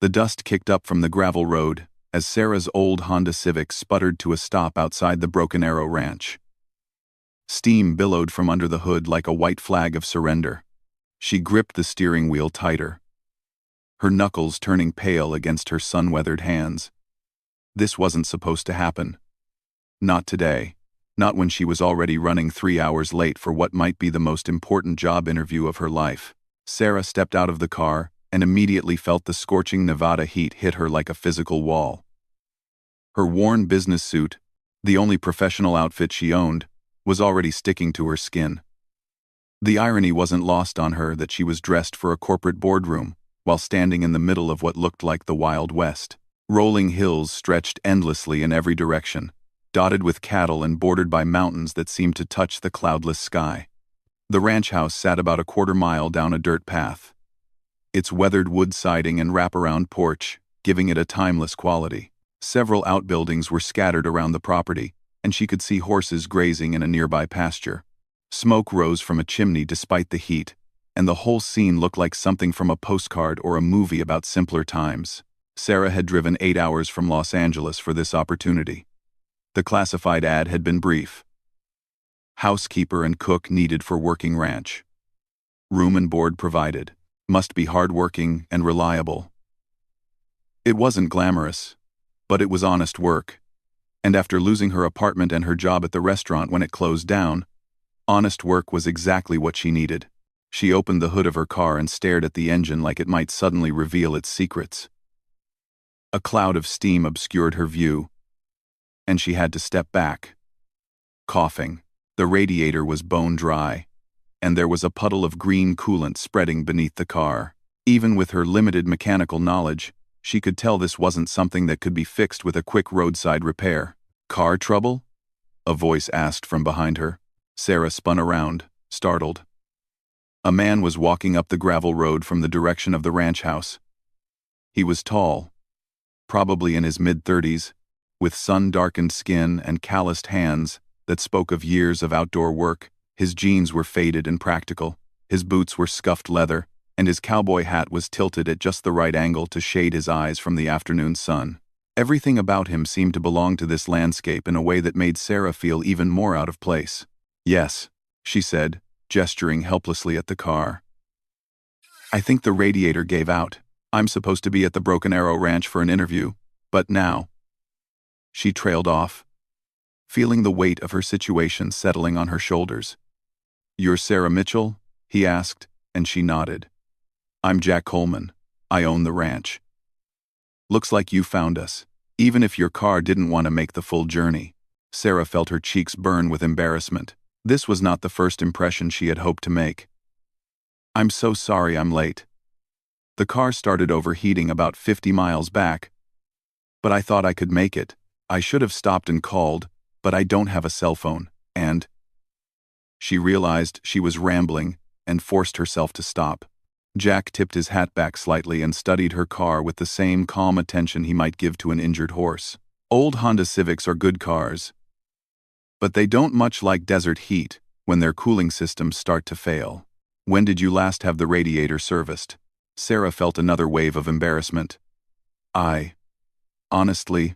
The dust kicked up from the gravel road as Sarah's old Honda Civic sputtered to a stop outside the Broken Arrow Ranch. Steam billowed from under the hood like a white flag of surrender. She gripped the steering wheel tighter, her knuckles turning pale against her sun-weathered hands. This wasn't supposed to happen. Not today. Not when she was already running 3 hours late for what might be the most important job interview of her life. Sarah stepped out of the car and immediately felt the scorching Nevada heat hit her like a physical wall. Her worn business suit, the only professional outfit she owned, was already sticking to her skin. The irony wasn't lost on her that she was dressed for a corporate boardroom while standing in the middle of what looked like the Wild West. Rolling hills stretched endlessly in every direction, dotted with cattle and bordered by mountains that seemed to touch the cloudless sky. The ranch house sat about a quarter-mile down a dirt path, its weathered wood siding and wraparound porch giving it a timeless quality. Several outbuildings were scattered around the property, and she could see horses grazing in a nearby pasture. Smoke rose from a chimney despite the heat, and the whole scene looked like something from a postcard or a movie about simpler times. Sarah had driven 8 hours from Los Angeles for this opportunity. The classified ad had been brief. Housekeeper and cook needed for working ranch. Room and board provided. Must be hardworking and reliable. It wasn't glamorous, but it was honest work. And after losing her apartment and her job at the restaurant when it closed down, honest work was exactly what she needed. She opened the hood of her car and stared at the engine like it might suddenly reveal its secrets. A cloud of steam obscured her view, and she had to step back. Coughing, the radiator was bone dry, and there was a puddle of green coolant spreading beneath the car. Even with her limited mechanical knowledge, she could tell this wasn't something that could be fixed with a quick roadside repair. "Car trouble?" a voice asked from behind her. Sarah spun around, startled. A man was walking up the gravel road from the direction of the ranch house. He was tall, probably in his mid-30s, with sun-darkened skin and calloused hands that spoke of years of outdoor work. His jeans were faded and practical, his boots were scuffed leather, and his cowboy hat was tilted at just the right angle to shade his eyes from the afternoon sun. Everything about him seemed to belong to this landscape in a way that made Sarah feel even more out of place. "Yes," she said, gesturing helplessly at the car. "I think the radiator gave out. I'm supposed to be at the Broken Arrow Ranch for an interview, but now..." She trailed off, feeling the weight of her situation settling on her shoulders. "You're Sarah Mitchell?" he asked, and she nodded. "I'm Jack Coleman. I own the ranch. Looks like you found us, even if your car didn't want to make the full journey." Sarah felt her cheeks burn with embarrassment. This was not the first impression she had hoped to make. "I'm so sorry I'm late. The car started overheating about 50 miles back. But I thought I could make it. I should have stopped and called, but I don't have a cell phone, and..." She realized she was rambling and forced herself to stop. Jack tipped his hat back slightly and studied her car with the same calm attention he might give to an injured horse. "Old Honda Civics are good cars, but they don't much like desert heat when their cooling systems start to fail. When did you last have the radiator serviced?" Sarah felt another wave of embarrassment. Honestly,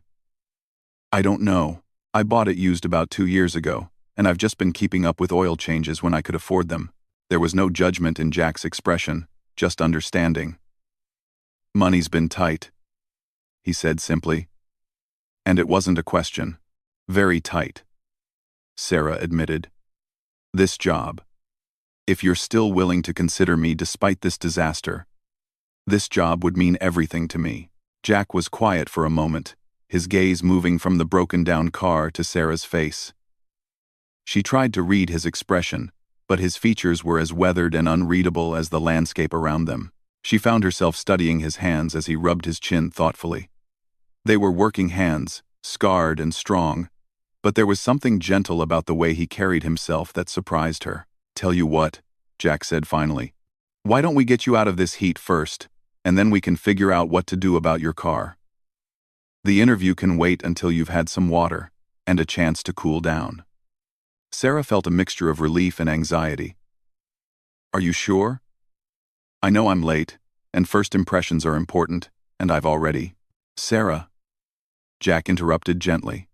I don't know. I bought it used about 2 years ago, and I've just been keeping up with oil changes when I could afford them." There was no judgment in Jack's expression, just understanding. "Money's been tight," he said simply. "And it wasn't a question. Very tight," Sarah admitted. "This job. If you're still willing to consider me despite this disaster, this job would mean everything to me." Jack was quiet for a moment, his gaze moving from the broken-down car to Sarah's face. She tried to read his expression, but his features were as weathered and unreadable as the landscape around them. She found herself studying his hands as he rubbed his chin thoughtfully. They were working hands, scarred and strong, but there was something gentle about the way he carried himself that surprised her. "Tell you what," Jack said finally. "Why don't we get you out of this heat first, and then we can figure out what to do about your car? The interview can wait until you've had some water and a chance to cool down." Sarah felt a mixture of relief and anxiety. "Are you sure? I know I'm late, and first impressions are important, and I've already— Sarah, Jack interrupted gently.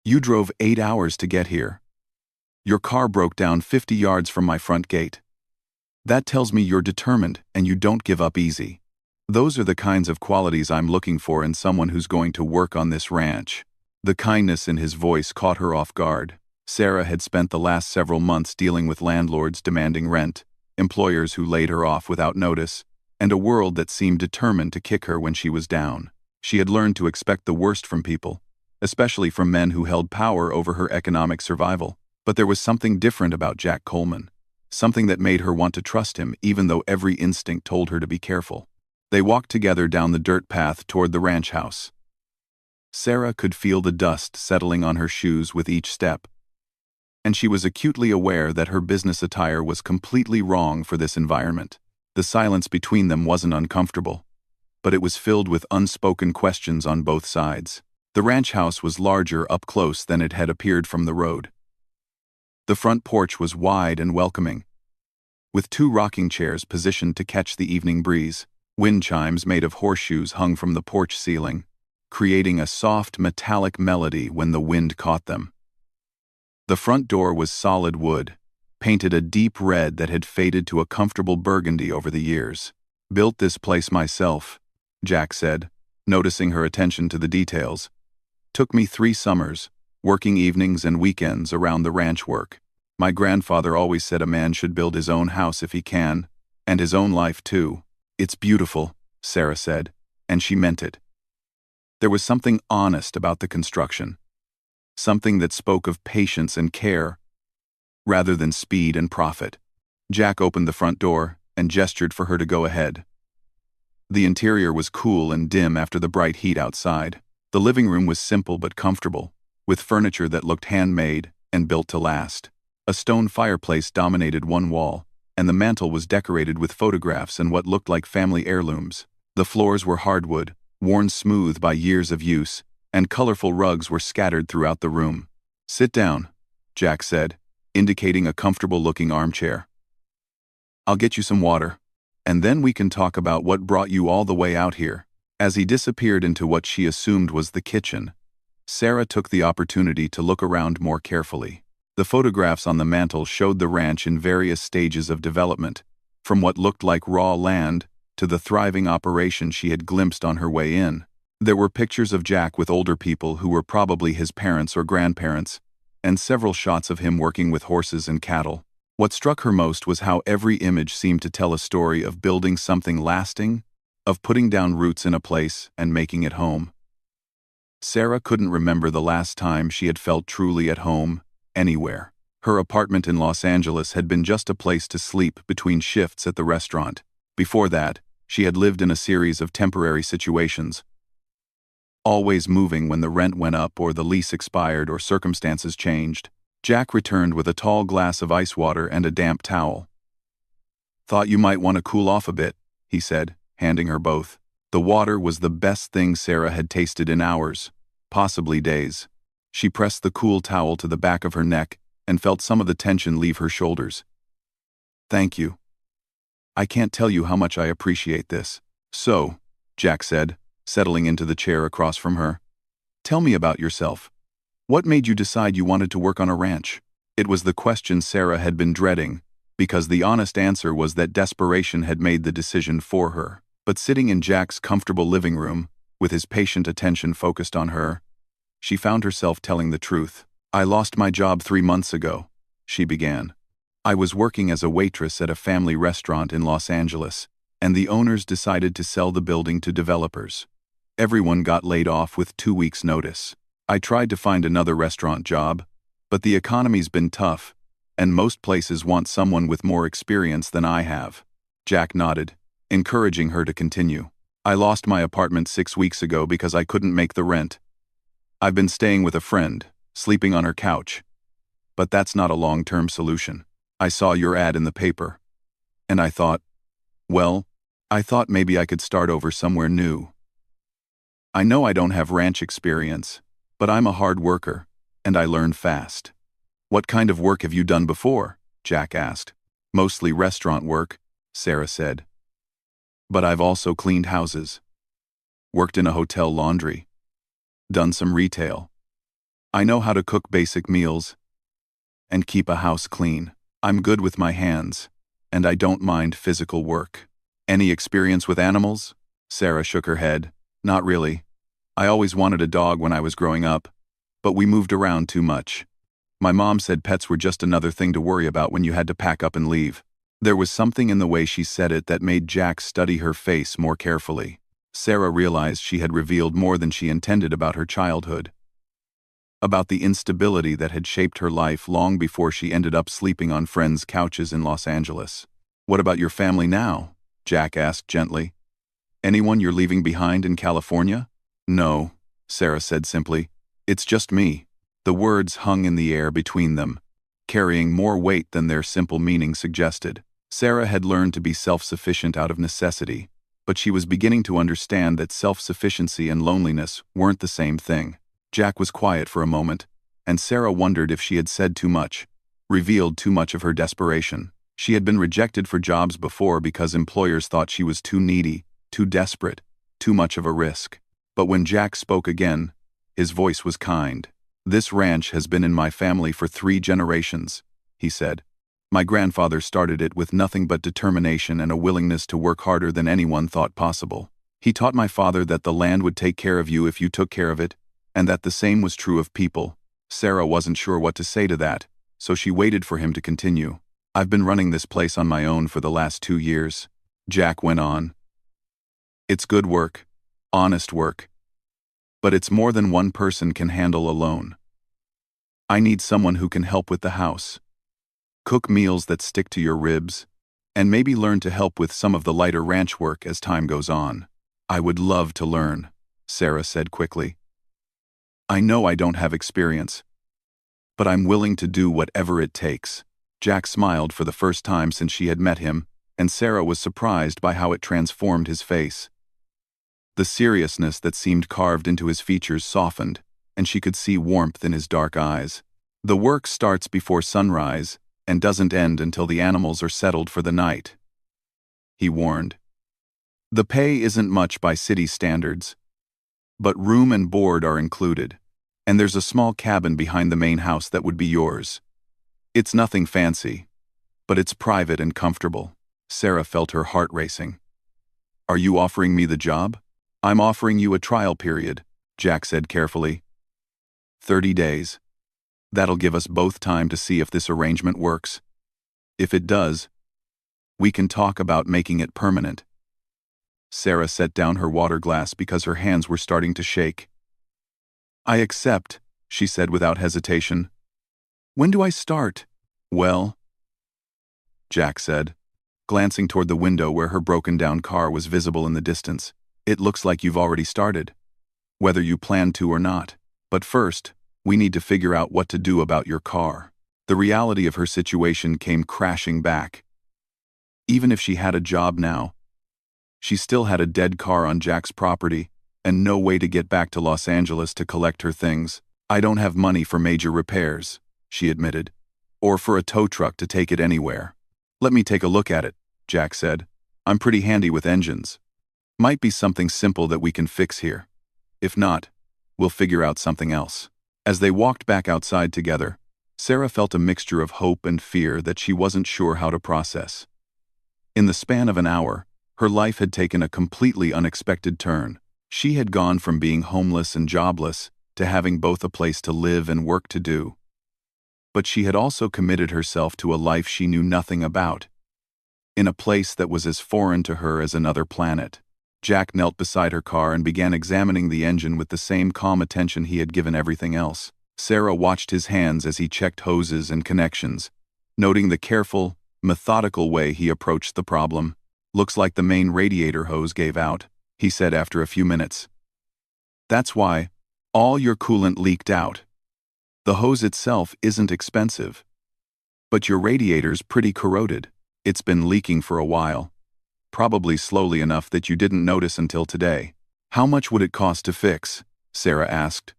You drove 8 hours to get here. Your car broke down 50 yards from my front gate. That tells me you're determined and you don't give up easy. Those are the kinds of qualities I'm looking for in someone who's going to work on this ranch. The kindness in his voice caught her off guard. Sarah had spent the last several months dealing with landlords demanding rent, employers who laid her off without notice, and a world that seemed determined to kick her when she was down. She had learned to expect the worst from people, especially from men who held power over her economic survival. But there was something different about Jack Coleman, something that made her want to trust him even though every instinct told her to be careful. They walked together down the dirt path toward the ranch house. Sarah could feel the dust settling on her shoes with each step, and she was acutely aware that her business attire was completely wrong for this environment. The silence between them wasn't uncomfortable, but it was filled with unspoken questions on both sides. The ranch house was larger up close than it had appeared from the road. The front porch was wide and welcoming, with 2 rocking chairs positioned to catch the evening breeze. Wind chimes made of horseshoes hung from the porch ceiling, creating a soft metallic melody when the wind caught them. The front door was solid wood, painted a deep red that had faded to a comfortable burgundy over the years. Built this place myself, Jack said, noticing her attention to the details. Took me 3 summers, working evenings and weekends around the ranch work. My grandfather always said a man should build his own house if he can, and his own life too. It's beautiful, Sarah said, and she meant it. There was something honest about the construction, something that spoke of patience and care, rather than speed and profit. Jack opened the front door and gestured for her to go ahead. The interior was cool and dim after the bright heat outside. The living room was simple but comfortable, with furniture that looked handmade and built to last. A stone fireplace dominated one wall, and the mantel was decorated with photographs and what looked like family heirlooms. The floors were hardwood, worn smooth by years of use, and colorful rugs were scattered throughout the room. Sit down, Jack said, indicating a comfortable-looking armchair. I'll get you some water, and then we can talk about what brought you all the way out here. As he disappeared into what she assumed was the kitchen, Sarah took the opportunity to look around more carefully. The photographs on the mantel showed the ranch in various stages of development, from what looked like raw land to the thriving operation she had glimpsed on her way in. There were pictures of Jack with older people who were probably his parents or grandparents, and several shots of him working with horses and cattle. What struck her most was how every image seemed to tell a story of building something lasting, of putting down roots in a place and making it home. Sarah couldn't remember the last time she had felt truly at home, anywhere. Her apartment in Los Angeles had been just a place to sleep between shifts at the restaurant. Before that, she had lived in a series of temporary situations, always moving when the rent went up or the lease expired or circumstances changed. Jack returned with a tall glass of ice water and a damp towel. Thought you might want to cool off a bit, he said, handing her both. The water was the best thing Sarah had tasted in hours, possibly days. She pressed the cool towel to the back of her neck and felt some of the tension leave her shoulders. Thank you. I can't tell you how much I appreciate this. So, Jack said, settling into the chair across from her. Tell me about yourself. What made you decide you wanted to work on a ranch? It was the question Sarah had been dreading, because the honest answer was that desperation had made the decision for her. But sitting in Jack's comfortable living room, with his patient attention focused on her, she found herself telling the truth. I lost my job 3 months ago, she began. I was working as a waitress at a family restaurant in Los Angeles, and the owners decided to sell the building to developers. Everyone got laid off with 2 weeks' notice. I tried to find another restaurant job, but the economy's been tough, and most places want someone with more experience than I have. Jack nodded, encouraging her to continue. I lost my apartment 6 weeks ago because I couldn't make the rent. I've been staying with a friend, sleeping on her couch. But that's not a long-term solution. I saw your ad in the paper, and I thought maybe I could start over somewhere new. I know I don't have ranch experience, but I'm a hard worker, and I learn fast. What kind of work have you done before? Jack asked. Mostly restaurant work, Sarah said. But I've also cleaned houses. Worked in a hotel laundry. Done some retail. I know how to cook basic meals and keep a house clean. I'm good with my hands, and I don't mind physical work. Any experience with animals? Sarah shook her head. Not really. I always wanted a dog when I was growing up, but we moved around too much. My mom said pets were just another thing to worry about when you had to pack up and leave. There was something in the way she said it that made Jack study her face more carefully. Sarah realized she had revealed more than she intended about her childhood. About the instability that had shaped her life long before she ended up sleeping on friends' couches in Los Angeles. What about your family now? Jack asked gently. Anyone you're leaving behind in California? No, Sarah said simply. It's just me. The words hung in the air between them, carrying more weight than their simple meaning suggested. Sarah had learned to be self-sufficient out of necessity, but she was beginning to understand that self-sufficiency and loneliness weren't the same thing. Jack was quiet for a moment, and Sarah wondered if she had said too much, revealed too much of her desperation. She had been rejected for jobs before because employers thought she was too needy, too desperate, too much of a risk. But when Jack spoke again, his voice was kind. This ranch has been in my family for 3 generations, he said. My grandfather started it with nothing but determination and a willingness to work harder than anyone thought possible. He taught my father that the land would take care of you if you took care of it, and that the same was true of people. Sarah wasn't sure what to say to that, so she waited for him to continue. I've been running this place on my own for the last 2 years, Jack went on. It's good work, honest work. But it's more than one person can handle alone. I need someone who can help with the house. Cook meals that stick to your ribs, and maybe learn to help with some of the lighter ranch work as time goes on. I would love to learn, Sarah said quickly. I know I don't have experience, but I'm willing to do whatever it takes. Jack smiled for the first time since she had met him, and Sarah was surprised by how it transformed his face. The seriousness that seemed carved into his features softened, and she could see warmth in his dark eyes. The work starts before sunrise and doesn't end until the animals are settled for the night, he warned. The pay isn't much by city standards, but room and board are included, and there's a small cabin behind the main house that would be yours. It's nothing fancy, but it's private and comfortable. Sarah felt her heart racing. Are you offering me the job? I'm offering you a trial period, Jack said carefully. 30 days. That'll give us both time to see if this arrangement works. If it does, we can talk about making it permanent. Sarah set down her water glass because her hands were starting to shake. I accept, she said without hesitation. When do I start? Well, Jack said, glancing toward the window where her broken-down car was visible in the distance. It looks like you've already started, whether you plan to or not. But first, we need to figure out what to do about your car. The reality of her situation came crashing back. Even if she had a job now, she still had a dead car on Jack's property and no way to get back to Los Angeles to collect her things. I don't have money for major repairs, she admitted, or for a tow truck to take it anywhere. Let me take a look at it, Jack said. I'm pretty handy with engines. Might be something simple that we can fix here. If not, we'll figure out something else. As they walked back outside together, Sarah felt a mixture of hope and fear that she wasn't sure how to process. In the span of an hour, her life had taken a completely unexpected turn. She had gone from being homeless and jobless to having both a place to live and work to do. But she had also committed herself to a life she knew nothing about, in a place that was as foreign to her as another planet. Jack knelt beside her car and began examining the engine with the same calm attention he had given everything else. Sarah watched his hands as he checked hoses and connections, noting the careful, methodical way he approached the problem. Looks like the main radiator hose gave out, he said after a few minutes. That's why all your coolant leaked out. The hose itself isn't expensive, but your radiator's pretty corroded. It's been leaking for a while. Probably slowly enough that you didn't notice until today. How much would it cost to fix? Sarah asked,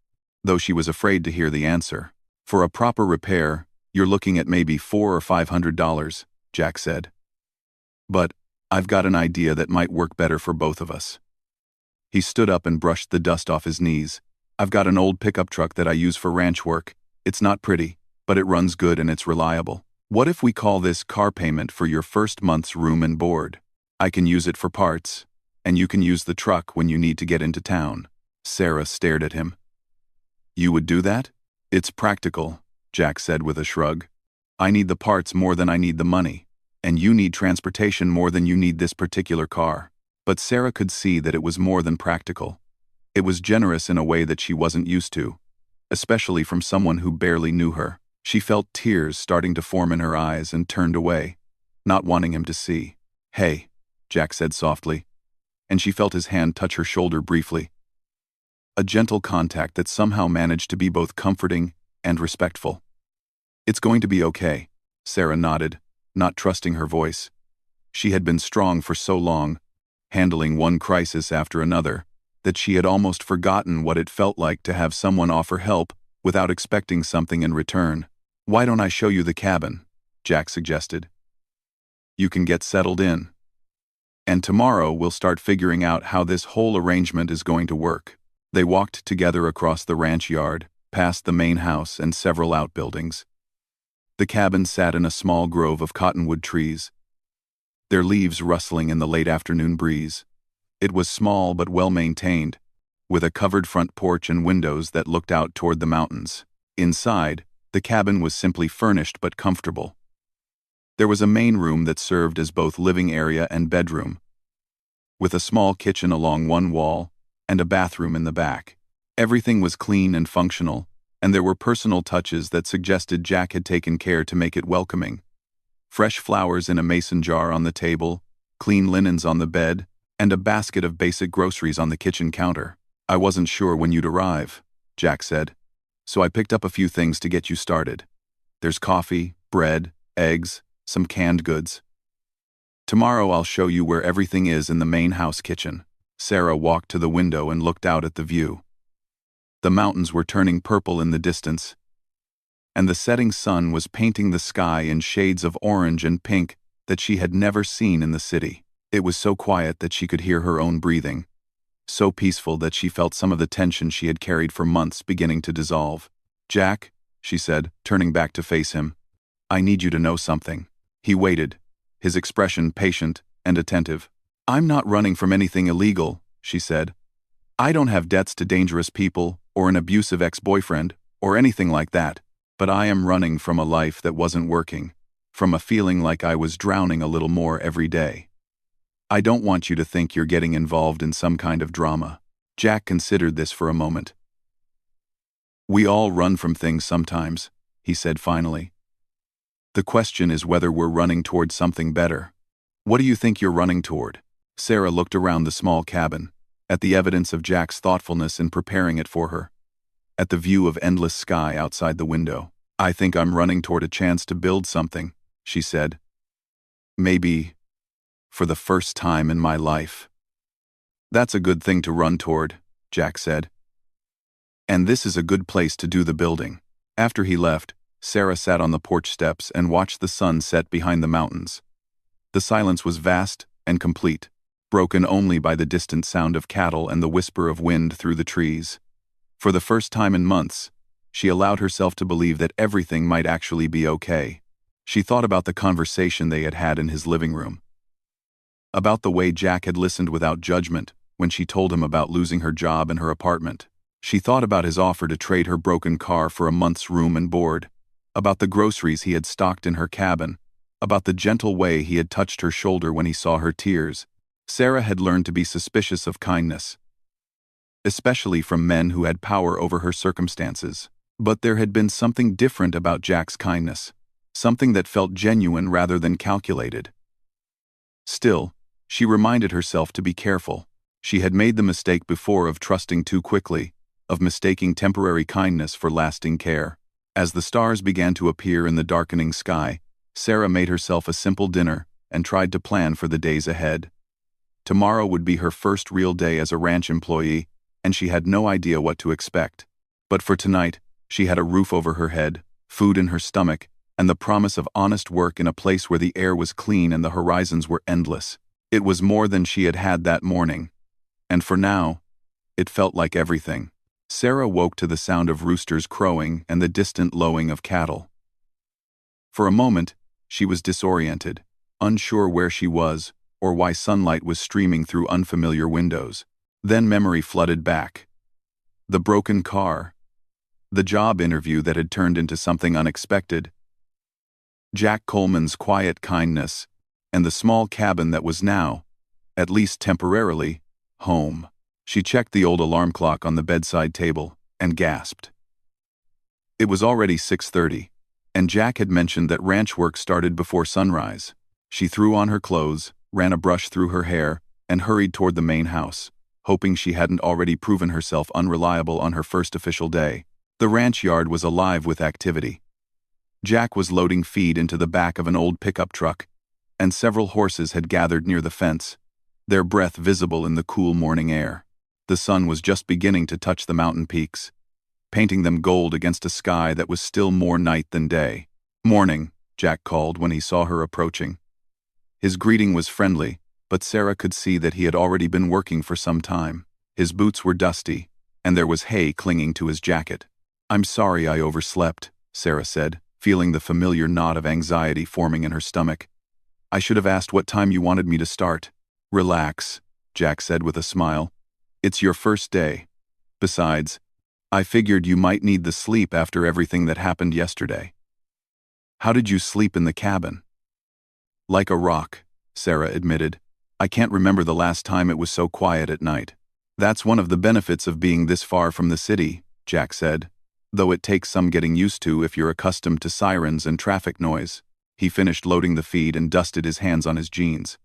though she was afraid to hear the answer. For a proper repair, you're looking at maybe $400 or $500, Jack said. But I've got an idea that might work better for both of us. He stood up and brushed the dust off his knees. "I've got an old pickup truck that I use for ranch work. It's not pretty, but it runs good and it's reliable. What if we call this car payment for your first month's room and board? I can use it for parts, and you can use the truck when you need to get into town." Sarah stared at him. "You would do that?" "It's practical," Jack said with a shrug. "I need the parts more than I need the money, and you need transportation more than you need this particular car." But Sarah could see that it was more than practical. It was generous in a way that she wasn't used to, especially from someone who barely knew her. She felt tears starting to form in her eyes and turned away, not wanting him to see. "Hey," Jack said softly, and she felt his hand touch her shoulder briefly. A gentle contact that somehow managed to be both comforting and respectful. "It's going to be okay," Sarah nodded, not trusting her voice. She had been strong for so long, handling one crisis after another, that she had almost forgotten what it felt like to have someone offer help without expecting something in return. "Why don't I show you the cabin?" Jack suggested. "You can get settled in. And tomorrow we'll start figuring out how this whole arrangement is going to work." They walked together across the ranch yard, past the main house and several outbuildings. The cabin sat in a small grove of cottonwood trees, their leaves rustling in the late afternoon breeze. It was small but well-maintained, with a covered front porch and windows that looked out toward the mountains. Inside, the cabin was simply furnished but comfortable. There was a main room that served as both living area and bedroom, with a small kitchen along one wall and a bathroom in the back. Everything was clean and functional, and there were personal touches that suggested Jack had taken care to make it welcoming. Fresh flowers in a mason jar on the table, clean linens on the bed, and a basket of basic groceries on the kitchen counter. "I wasn't sure when you'd arrive," Jack said, "so I picked up a few things to get you started. There's coffee, bread, eggs, some canned goods. Tomorrow I'll show you where everything is in the main house kitchen." Sarah walked to the window and looked out at the view. The mountains were turning purple in the distance, and the setting sun was painting the sky in shades of orange and pink that she had never seen in the city. It was so quiet that she could hear her own breathing, so peaceful that she felt some of the tension she had carried for months beginning to dissolve. "Jack," she said, turning back to face him, "I need you to know something." He waited, his expression patient and attentive. "I'm not running from anything illegal," she said. "I don't have debts to dangerous people or an abusive ex-boyfriend or anything like that. But I am running from a life that wasn't working, from a feeling like I was drowning a little more every day. I don't want you to think you're getting involved in some kind of drama." Jack considered this for a moment. "We all run from things sometimes," he said finally. "The question is whether we're running toward something better. What do you think you're running toward?" Sarah looked around the small cabin, at the evidence of Jack's thoughtfulness in preparing it for her, at the view of endless sky outside the window. "I think I'm running toward a chance to build something," she said. "Maybe for the first time in my life." "That's a good thing to run toward," Jack said. "And this is a good place to do the building." After he left, Sarah sat on the porch steps and watched the sun set behind the mountains. The silence was vast and complete, broken only by the distant sound of cattle and the whisper of wind through the trees. For the first time in months, she allowed herself to believe that everything might actually be okay. She thought about the conversation they had had in his living room, about the way Jack had listened without judgment when she told him about losing her job and her apartment. She thought about his offer to trade her broken car for a month's room and board, about the groceries he had stocked in her cabin, about the gentle way he had touched her shoulder when he saw her tears. Sarah had learned to be suspicious of kindness, especially from men who had power over her circumstances. But there had been something different about Jack's kindness, something that felt genuine rather than calculated. Still, she reminded herself to be careful. She had made the mistake before of trusting too quickly, of mistaking temporary kindness for lasting care. As the stars began to appear in the darkening sky, Sarah made herself a simple dinner and tried to plan for the days ahead. Tomorrow would be her first real day as a ranch employee, and she had no idea what to expect. But for tonight, she had a roof over her head, food in her stomach, and the promise of honest work in a place where the air was clean and the horizons were endless. It was more than she had had that morning. And for now, It felt like everything. Sarah woke to the sound of roosters crowing and the distant lowing of cattle. For a moment, she was disoriented, unsure where she was or why sunlight was streaming through unfamiliar windows. Then memory flooded back. The broken car. The job interview that had turned into something unexpected. Jack Coleman's quiet kindness, and the small cabin that was now, at least temporarily, home. She checked the old alarm clock on the bedside table and gasped. It was already 6:30, and Jack had mentioned that ranch work started before sunrise. She threw on her clothes, ran a brush through her hair, and hurried toward the main house, hoping she hadn't already proven herself unreliable on her first official day. The ranch yard was alive with activity. Jack was loading feed into the back of an old pickup truck, and several horses had gathered near the fence, their breath visible in the cool morning air. The sun was just beginning to touch the mountain peaks, painting them gold against a sky that was still more night than day. "Morning," Jack called when he saw her approaching. His greeting was friendly, but Sarah could see that he had already been working for some time. His boots were dusty, and there was hay clinging to his jacket. "I'm sorry I overslept," Sarah said, feeling the familiar knot of anxiety forming in her stomach. "I should have asked what time you wanted me to start." "Relax," Jack said with a smile. "It's your first day. Besides, I figured you might need the sleep after everything that happened yesterday." "How did you sleep in the cabin?" "Like a rock," Sarah admitted. "I can't remember the last time it was so quiet at night." "That's one of the benefits of being this far from the city," Jack said, "though it takes some getting used to if you're accustomed to sirens and traffic noise." He finished loading the feed and dusted his hands on his jeans.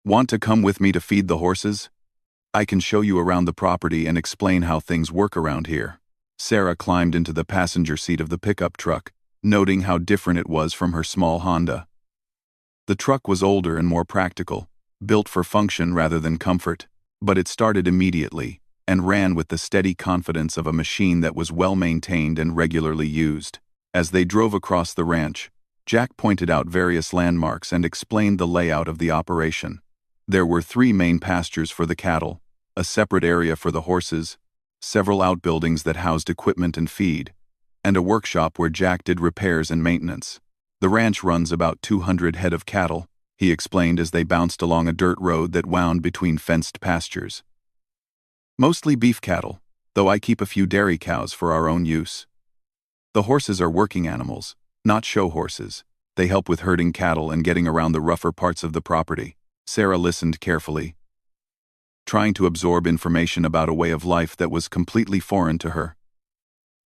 "Want to come with me to feed the horses? I can show you around the property and explain how things work around here." Sarah climbed into the passenger seat of the pickup truck, noting how different it was from her small Honda. The truck was older and more practical, built for function rather than comfort, but it started immediately and ran with the steady confidence of a machine that was well maintained and regularly used. As they drove across the ranch, Jack pointed out various landmarks and explained the layout of the operation. There were 3 main pastures for the cattle, a separate area for the horses, several outbuildings that housed equipment and feed, and a workshop where Jack did repairs and maintenance. "The ranch runs about 200 head of cattle," he explained as they bounced along a dirt road that wound between fenced pastures. "Mostly beef cattle, though I keep a few dairy cows for our own use. The horses are working animals, not show horses. They help with herding cattle and getting around the rougher parts of the property." Sarah listened carefully, trying to absorb information about a way of life that was completely foreign to her.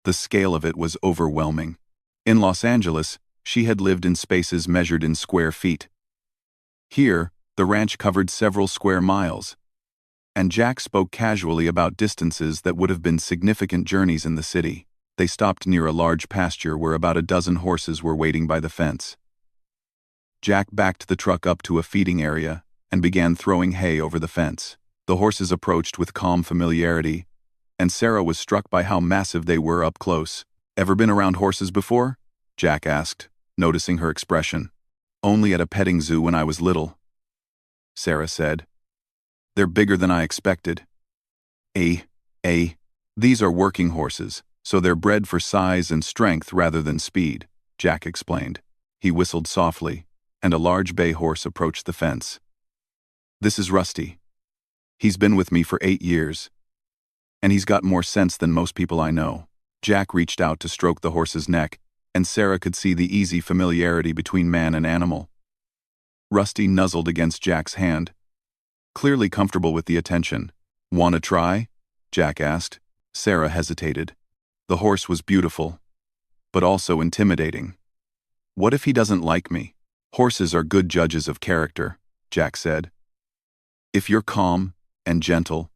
The scale of it was overwhelming. In Los Angeles, she had lived in spaces measured in square feet. Here, the ranch covered several square miles, and Jack spoke casually about distances that would have been significant journeys in the city. They stopped near a large pasture where about a dozen horses were waiting by the fence. Jack backed the truck up to a feeding area and began throwing hay over the fence. The horses approached with calm familiarity, and Sarah was struck by how massive they were up close. "Ever been around horses before?" Jack asked, noticing her expression. "Only at a petting zoo when I was little," Sarah said. "They're bigger than I expected." These are working horses, so they're bred for size and strength rather than speed," Jack explained. He whistled softly, and a large bay horse approached the fence. "This is Rusty. He's been with me for 8 years, and he's got more sense than most people I know." Jack reached out to stroke the horse's neck, and Sarah could see the easy familiarity between man and animal. Rusty nuzzled against Jack's hand, clearly comfortable with the attention. "Want to try?" Jack asked. Sarah hesitated. The horse was beautiful, but also intimidating. "What if he doesn't like me?" "Horses are good judges of character," Jack said. "If you're calm and gentle,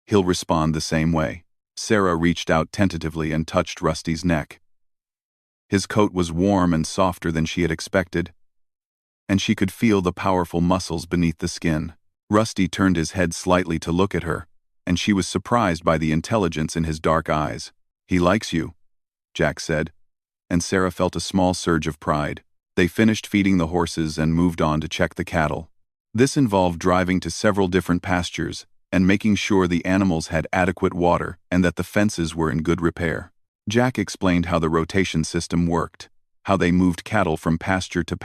he'll respond the same way." Sarah reached out tentatively and touched Rusty's neck. His coat was warm and softer than she had expected, and she could feel the powerful muscles beneath the skin. Rusty turned his head slightly to look at her, and she was surprised by the intelligence in his dark eyes. "He likes you," Jack said, and Sarah felt a small surge of pride. They finished feeding the horses and moved on to check the cattle. This involved driving to several different pastures and making sure the animals had adequate water and that the fences were in good repair. Jack explained how the rotation system worked, how they moved cattle from pasture to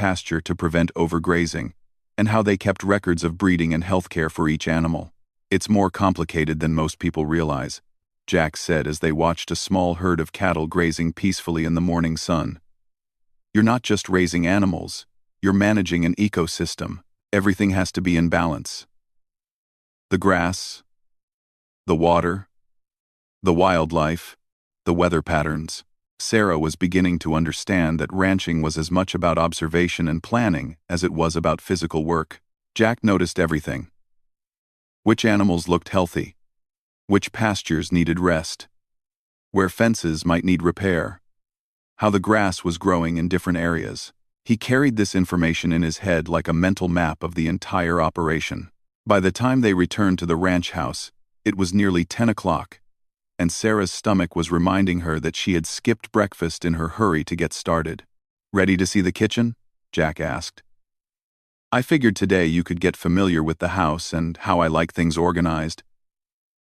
prevent overgrazing, and how they kept records of breeding and healthcare for each animal. "It's more complicated than most people realize," Jack said as they watched a small herd of cattle grazing peacefully in the morning sun. "You're not just raising animals, you're managing an ecosystem. Everything has to be in balance. The grass, the water, the wildlife, the weather patterns." Sarah was beginning to understand that ranching was as much about observation and planning as it was about physical work. Jack noticed everything. Which animals looked healthy, which pastures needed rest, where fences might need repair, how the grass was growing in different areas. He carried this information in his head like a mental map of the entire operation. By the time they returned to the ranch house, it was nearly 10 o'clock, and Sarah's stomach was reminding her that she had skipped breakfast in her hurry to get started. "Ready to see the kitchen?" Jack asked. "I figured today you could get familiar with the house and how I like things organized,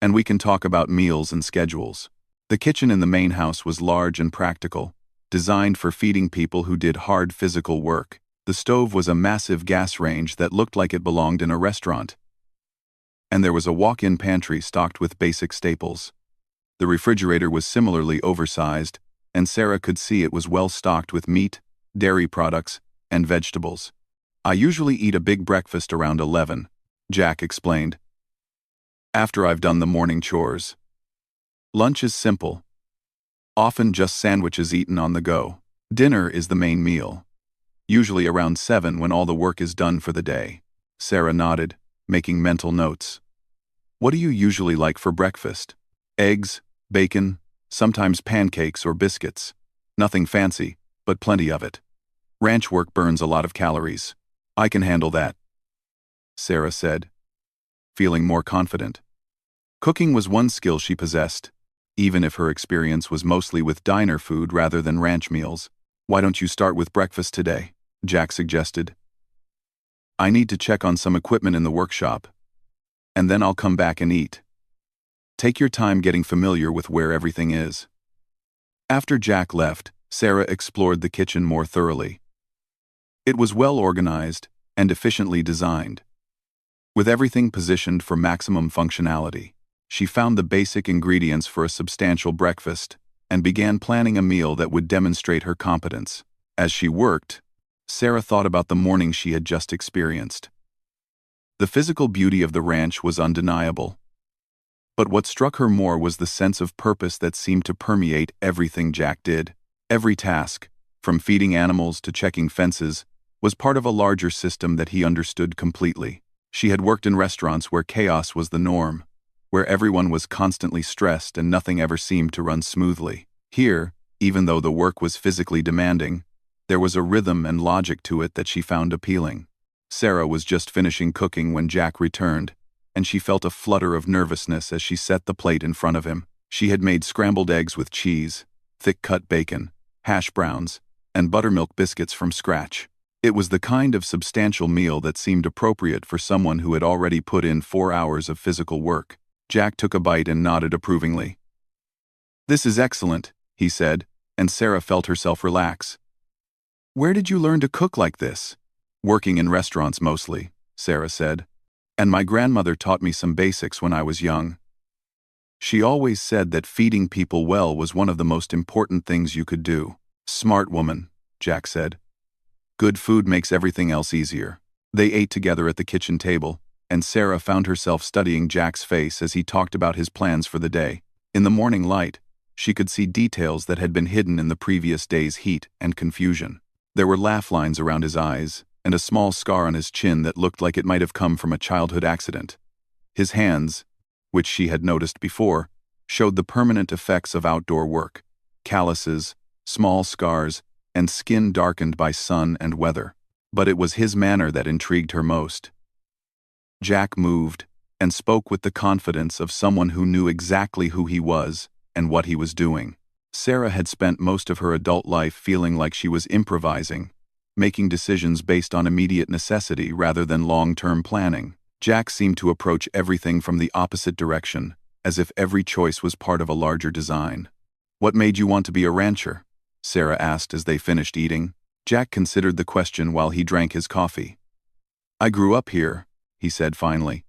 and we can talk about meals and schedules." The kitchen in the main house was large and practical, designed for feeding people who did hard physical work. The stove was a massive gas range that looked like it belonged in a restaurant, and there was a walk-in pantry stocked with basic staples. The refrigerator was similarly oversized, and Sarah could see it was well stocked with meat, dairy products, and vegetables. "I usually eat a big breakfast around 11, Jack explained, "after I've done the morning chores. Lunch is simple, often just sandwiches eaten on the go. Dinner is the main meal, usually around 7 when all the work is done for the day." Sarah nodded, making mental notes. "What do you usually like for breakfast?" "Eggs, bacon, sometimes pancakes or biscuits. Nothing fancy, but plenty of it. Ranch work burns a lot of calories. I can handle that," Sarah said, feeling more confident. Cooking was one skill she possessed, even if her experience was mostly with diner food rather than ranch meals. "Why don't you start with breakfast today?" Jack suggested. "I need to check on some equipment in the workshop, and then I'll come back and eat. Take your time getting familiar with where everything is." After Jack left, Sarah explored the kitchen more thoroughly. It was well organized and efficiently designed, with everything positioned for maximum functionality. She found the basic ingredients for a substantial breakfast and began planning a meal that would demonstrate her competence. As she worked, Sarah thought about the morning she had just experienced. The physical beauty of the ranch was undeniable, but what struck her more was the sense of purpose that seemed to permeate everything Jack did. Every task, from feeding animals to checking fences, was part of a larger system that he understood completely. She had worked in restaurants where chaos was the norm, where everyone was constantly stressed and nothing ever seemed to run smoothly. Here, even though the work was physically demanding, there was a rhythm and logic to it that she found appealing. Sarah was just finishing cooking when Jack returned, and she felt a flutter of nervousness as she set the plate in front of him. She had made scrambled eggs with cheese, thick-cut bacon, hash browns, and buttermilk biscuits from scratch. It was the kind of substantial meal that seemed appropriate for someone who had already put in 4 hours of physical work. Jack took a bite and nodded approvingly. "This is excellent," he said, and Sarah felt herself relax. "Where did you learn to cook like this?" "Working in restaurants mostly," Sarah said. "And my grandmother taught me some basics when I was young. She always said that feeding people well was one of the most important things you could do." "Smart woman," Jack said. "Good food makes everything else easier." They ate together at the kitchen table, and Sarah found herself studying Jack's face as he talked about his plans for the day. In the morning light, she could see details that had been hidden in the previous day's heat and confusion. There were laugh lines around his eyes, and a small scar on his chin that looked like it might have come from a childhood accident. His hands, which she had noticed before, showed the permanent effects of outdoor work: calluses, small scars, and skin darkened by sun and weather. But it was his manner that intrigued her most. Jack moved and spoke with the confidence of someone who knew exactly who he was and what he was doing. Sarah had spent most of her adult life feeling like she was improvising, making decisions based on immediate necessity rather than long-term planning. Jack seemed to approach everything from the opposite direction, as if every choice was part of a larger design. "What made you want to be a rancher?" Sarah asked as they finished eating. Jack considered the question while he drank his coffee. "I grew up here," he said finally.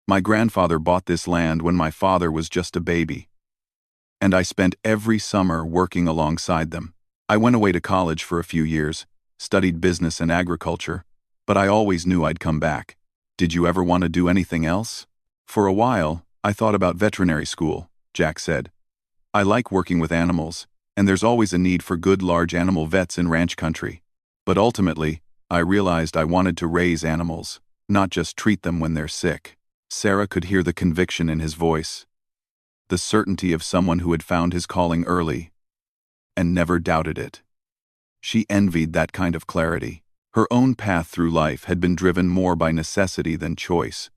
"My grandfather bought this land when my father was just a baby. And I spent every summer working alongside them. I went away to college for a few years, studied business and agriculture, but I always knew I'd come back." "Did you ever want to do anything else?" "For a while, I thought about veterinary school," Jack said. "I like working with animals, and there's always a need for good large animal vets in ranch country. But ultimately, I realized I wanted to raise animals, not just treat them when they're sick." Sarah could hear the conviction in his voice, the certainty of someone who had found his calling early and never doubted it. She envied that kind of clarity. Her own path through life had been driven more by necessity than choice,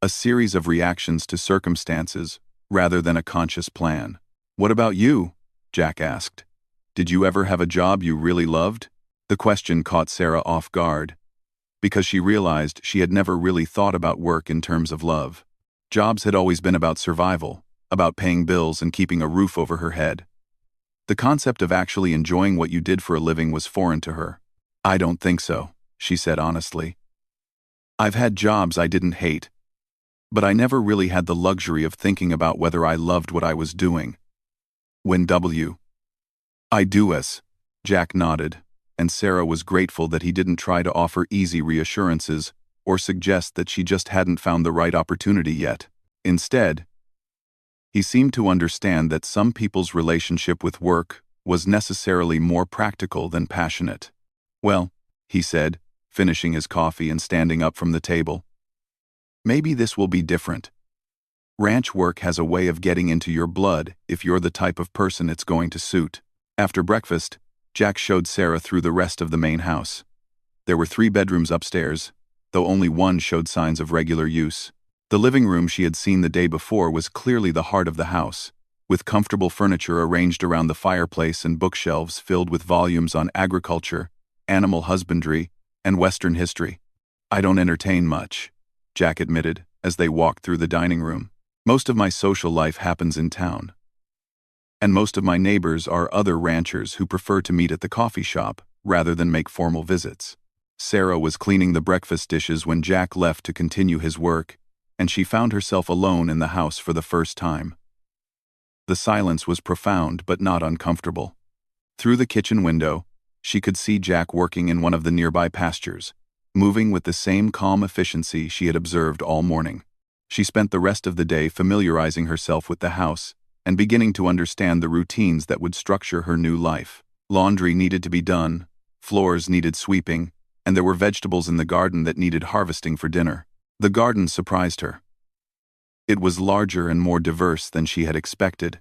a series of reactions to circumstances rather than a conscious plan. "What about you?" Jack asked. "Did you ever have a job you really loved?" The question caught Sarah off guard, because she realized she had never really thought about work in terms of love. Jobs had always been about survival, about paying bills and keeping a roof over her head. The concept of actually enjoying what you did for a living was foreign to her. "I don't think so," she said honestly. "I've had jobs I didn't hate, but I never really had the luxury of thinking about whether I loved what I was doing." "When I do as," Jack nodded, and Sarah was grateful that he didn't try to offer easy reassurances or suggest that she just hadn't found the right opportunity yet. Instead, he seemed to understand that some people's relationship with work was necessarily more practical than passionate. "Well," he said, finishing his coffee and standing up from the table, "maybe this will be different. Ranch work has a way of getting into your blood if you're the type of person it's going to suit." After breakfast, Jack showed Sarah through the rest of the main house. There were 3 bedrooms upstairs, though only one showed signs of regular use. The living room she had seen the day before was clearly the heart of the house, with comfortable furniture arranged around the fireplace and bookshelves filled with volumes on agriculture, animal husbandry, and Western history. "I don't entertain much," Jack admitted as they walked through the dining room. "Most of my social life happens in town. And most of my neighbors are other ranchers who prefer to meet at the coffee shop rather than make formal visits." Sarah was cleaning the breakfast dishes when Jack left to continue his work, and she found herself alone in the house for the first time. The silence was profound but not uncomfortable. Through the kitchen window, she could see Jack working in one of the nearby pastures, moving with the same calm efficiency she had observed all morning. She spent the rest of the day familiarizing herself with the house and beginning to understand the routines that would structure her new life. Laundry needed to be done, floors needed sweeping, and there were vegetables in the garden that needed harvesting for dinner. The garden surprised her. It was larger and more diverse than she had expected,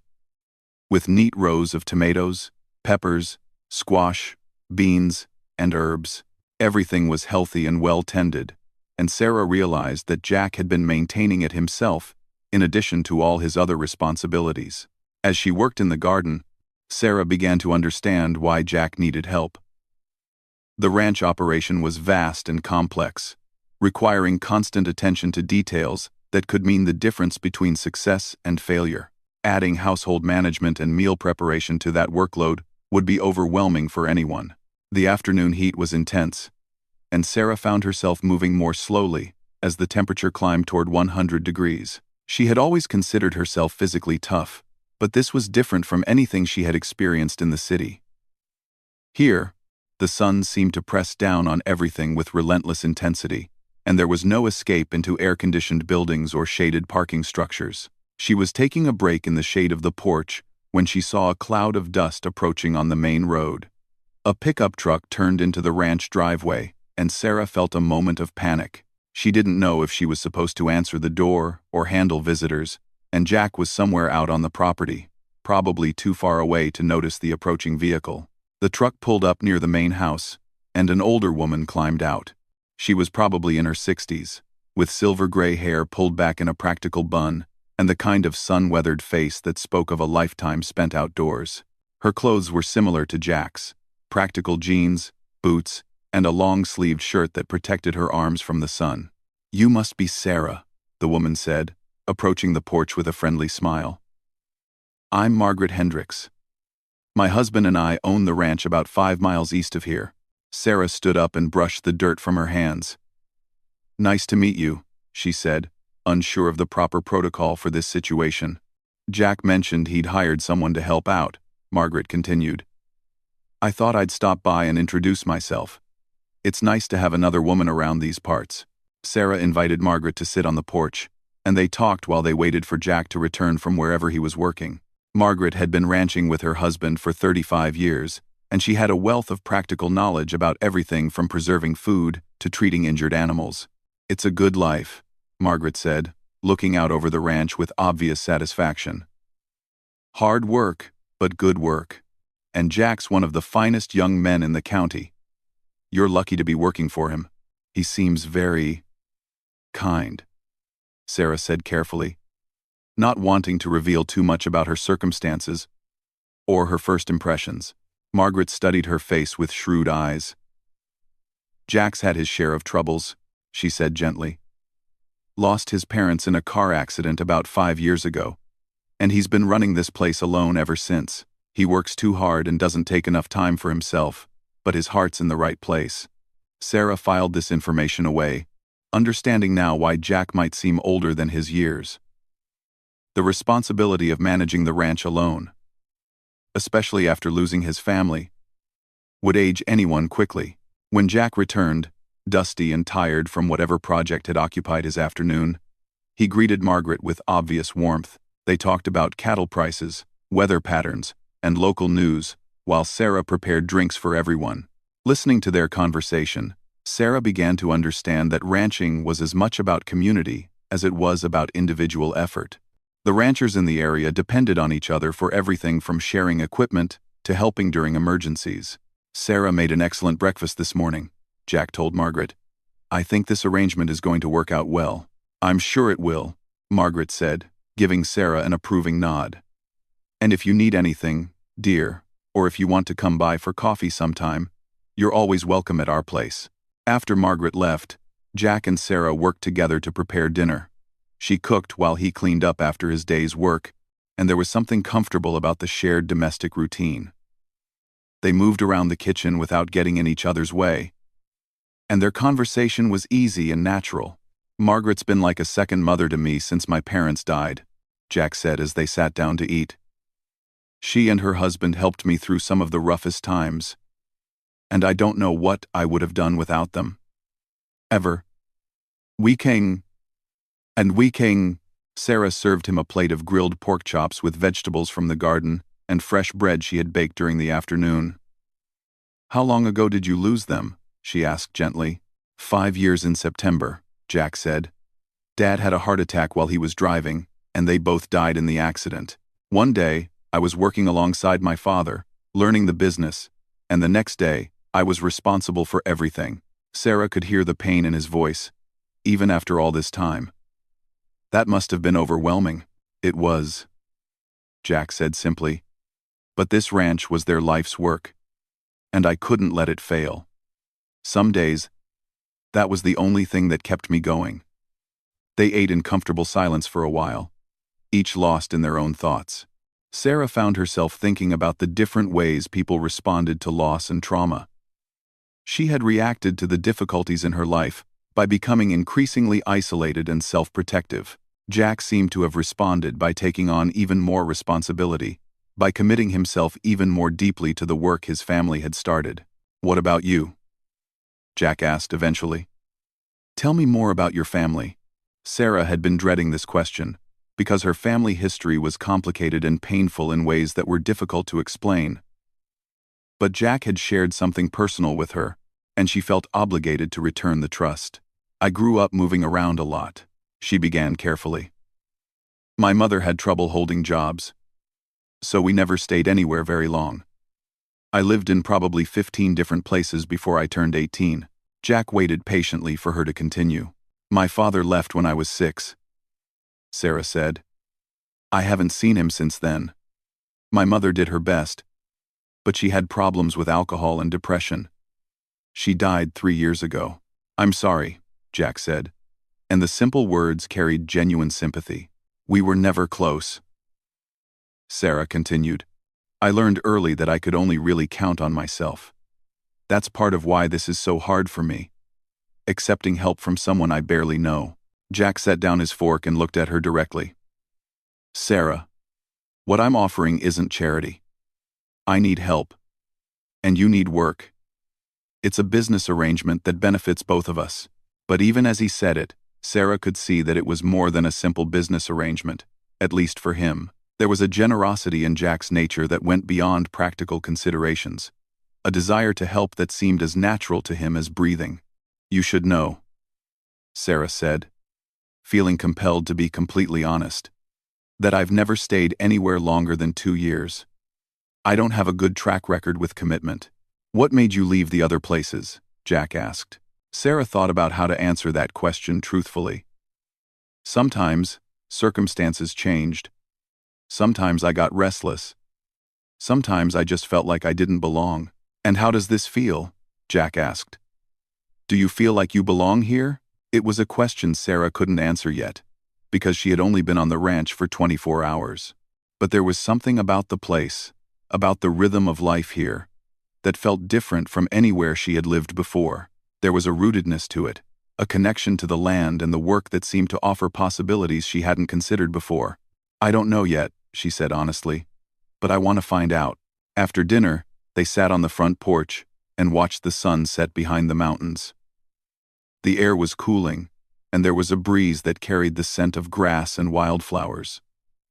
with neat rows of tomatoes, peppers, squash, beans, and herbs. Everything was healthy and well tended, and Sarah realized that Jack had been maintaining it himself, in addition to all his other responsibilities. As she worked in the garden, Sarah began to understand why Jack needed help. The ranch operation was vast and complex, requiring constant attention to details that could mean the difference between success and failure. Adding household management and meal preparation to that workload would be overwhelming for anyone. The afternoon heat was intense, and Sarah found herself moving more slowly as the temperature climbed toward 100 degrees. She had always considered herself physically tough, but this was different from anything she had experienced in the city. Here, the sun seemed to press down on everything with relentless intensity, and there was no escape into air-conditioned buildings or shaded parking structures. She was taking a break in the shade of the porch when she saw a cloud of dust approaching on the main road. A pickup truck turned into the ranch driveway, and Sarah felt a moment of panic. She didn't know if she was supposed to answer the door or handle visitors, and Jack was somewhere out on the property, probably too far away to notice the approaching vehicle. The truck pulled up near the main house, and an older woman climbed out. She was probably in her 60s, with silver gray hair pulled back in a practical bun, and the kind of sun-weathered face that spoke of a lifetime spent outdoors. Her clothes were similar to Jack's: practical jeans, boots, and a long-sleeved shirt that protected her arms from the sun. You must be Sarah, the woman said, approaching the porch with a friendly smile. I'm Margaret Hendricks. My husband and I own the ranch about 5 miles east of here. Sarah stood up and brushed the dirt from her hands. Nice to meet you, she said, unsure of the proper protocol for this situation. Jack mentioned he'd hired someone to help out, Margaret continued. I thought I'd stop by and introduce myself. It's nice to have another woman around these parts. Sarah invited Margaret to sit on the porch, and they talked while they waited for Jack to return from wherever he was working. Margaret had been ranching with her husband for 35 years, and she had a wealth of practical knowledge about everything from preserving food to treating injured animals. It's a good life, Margaret said, looking out over the ranch with obvious satisfaction. Hard work, but good work. And Jack's one of the finest young men in the county. You're lucky to be working for him. He seems very kind, Sarah said carefully, not wanting to reveal too much about her circumstances or her first impressions. Margaret studied her face with shrewd eyes. Jack's had his share of troubles, she said gently. Lost his parents in a car accident about 5 years ago, and he's been running this place alone ever since. He works too hard and doesn't take enough time for himself, but his heart's in the right place. Sarah filed this information away, understanding now why Jack might seem older than his years. The responsibility of managing the ranch alone, especially after losing his family, would age anyone quickly. When Jack returned, dusty and tired from whatever project had occupied his afternoon, he greeted Margaret with obvious warmth. They talked about cattle prices, weather patterns, and local news, while Sarah prepared drinks for everyone. Listening to their conversation, Sarah began to understand that ranching was as much about community as it was about individual effort. The ranchers in the area depended on each other for everything from sharing equipment to helping during emergencies. Sarah made an excellent breakfast this morning, Jack told Margaret. I think this arrangement is going to work out well. I'm sure it will, Margaret said, giving Sarah an approving nod. And if you need anything, dear, or if you want to come by for coffee sometime, you're always welcome at our place. After Margaret left, Jack and Sarah worked together to prepare dinner. She cooked while he cleaned up after his day's work, and there was something comfortable about the shared domestic routine. They moved around the kitchen without getting in each other's way, and their conversation was easy and natural. Margaret's been like a second mother to me since my parents died, Jack said as they sat down to eat. She and her husband helped me through some of the roughest times, and I don't know what I would have done without them. Ever. Sarah served him a plate of grilled pork chops with vegetables from the garden and fresh bread she had baked during the afternoon. How long ago did you lose them? She asked gently. 5 years in September, Jack said. Dad had a heart attack while he was driving, and they both died in the accident. One day, I was working alongside my father, learning the business, and the next day, I was responsible for everything. Sarah could hear the pain in his voice, even after all this time. That must have been overwhelming. It was, Jack said simply. But this ranch was their life's work, and I couldn't let it fail. Some days, that was the only thing that kept me going. They ate in comfortable silence for a while, each lost in their own thoughts. Sarah found herself thinking about the different ways people responded to loss and trauma. She had reacted to the difficulties in her life by becoming increasingly isolated and self-protective. Jack seemed to have responded by taking on even more responsibility, by committing himself even more deeply to the work his family had started. What about you? Jack asked eventually. Tell me more about your family. Sarah had been dreading this question, because her family history was complicated and painful in ways that were difficult to explain. But Jack had shared something personal with her, and she felt obligated to return the trust. I grew up moving around a lot, she began carefully. My mother had trouble holding jobs, so we never stayed anywhere very long. I lived in probably 15 different places before I turned 18. Jack waited patiently for her to continue. My father left when I was 6, Sarah said. I haven't seen him since then. My mother did her best, but she had problems with alcohol and depression. She died 3 years ago. I'm sorry, Jack said, and the simple words carried genuine sympathy. "We were never close," Sarah continued. "I learned early that I could only really count on myself. That's part of why this is so hard for me. Accepting help from someone I barely know." Jack set down his fork and looked at her directly. "Sarah, what I'm offering isn't charity. I need help. And you need work. It's a business arrangement that benefits both of us." But even as he said it, Sarah could see that it was more than a simple business arrangement, at least for him. There was a generosity in Jack's nature that went beyond practical considerations, a desire to help that seemed as natural to him as breathing. "You should know," Sarah said, feeling compelled to be completely honest, "that I've never stayed anywhere longer than 2 years. I don't have a good track record with commitment." "What made you leave the other places?" Jack asked. Sarah thought about how to answer that question truthfully. "Sometimes, circumstances changed. Sometimes I got restless. Sometimes I just felt like I didn't belong." "And how does this feel?" Jack asked. "Do you feel like you belong here?" It was a question Sarah couldn't answer yet, because she had only been on the ranch for 24 hours. But there was something about the place, about the rhythm of life here, that felt different from anywhere she had lived before. There was a rootedness to it, a connection to the land and the work that seemed to offer possibilities she hadn't considered before. "I don't know yet," she said honestly, "but I want to find out." After dinner, they sat on the front porch and watched the sun set behind the mountains. The air was cooling, and there was a breeze that carried the scent of grass and wildflowers.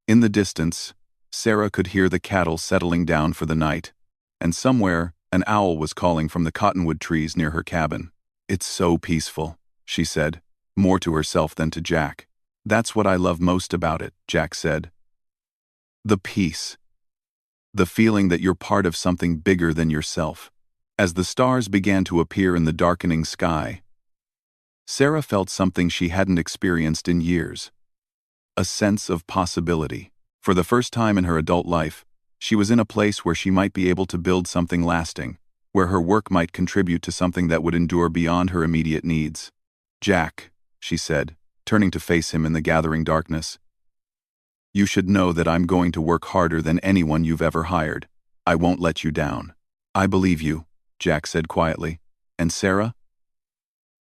In the distance, Sarah could hear the cattle settling down for the night, and somewhere, an owl was calling from the cottonwood trees near her cabin. "It's so peaceful," she said, more to herself than to Jack. "That's what I love most about it," Jack said. "The peace. The feeling that you're part of something bigger than yourself." As the stars began to appear in the darkening sky, Sarah felt something she hadn't experienced in years. A sense of possibility. For the first time in her adult life, she was in a place where she might be able to build something lasting, where her work might contribute to something that would endure beyond her immediate needs. "Jack," she said, turning to face him in the gathering darkness, "you should know that I'm going to work harder than anyone you've ever hired. I won't let you down." "I believe you," Jack said quietly. "And Sarah?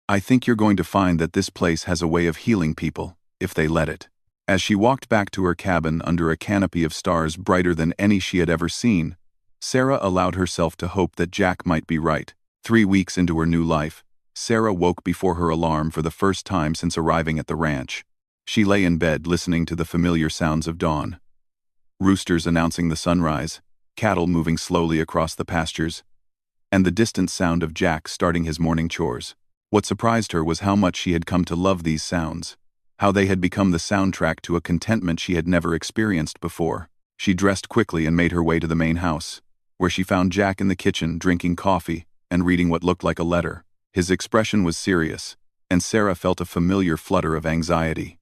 I think you're going to find that this place has a way of healing people, if they let it." As she walked back to her cabin under a canopy of stars brighter than any she had ever seen, Sarah allowed herself to hope that Jack might be right. 3 weeks into her new life, Sarah woke before her alarm for the first time since arriving at the ranch. She lay in bed listening to the familiar sounds of dawn. Roosters announcing the sunrise, cattle moving slowly across the pastures, and the distant sound of Jack starting his morning chores. What surprised her was how much she had come to love these sounds, how they had become the soundtrack to a contentment she had never experienced before. She dressed quickly and made her way to the main house, where she found Jack in the kitchen drinking coffee and reading what looked like a letter. His expression was serious, and Sarah felt a familiar flutter of anxiety.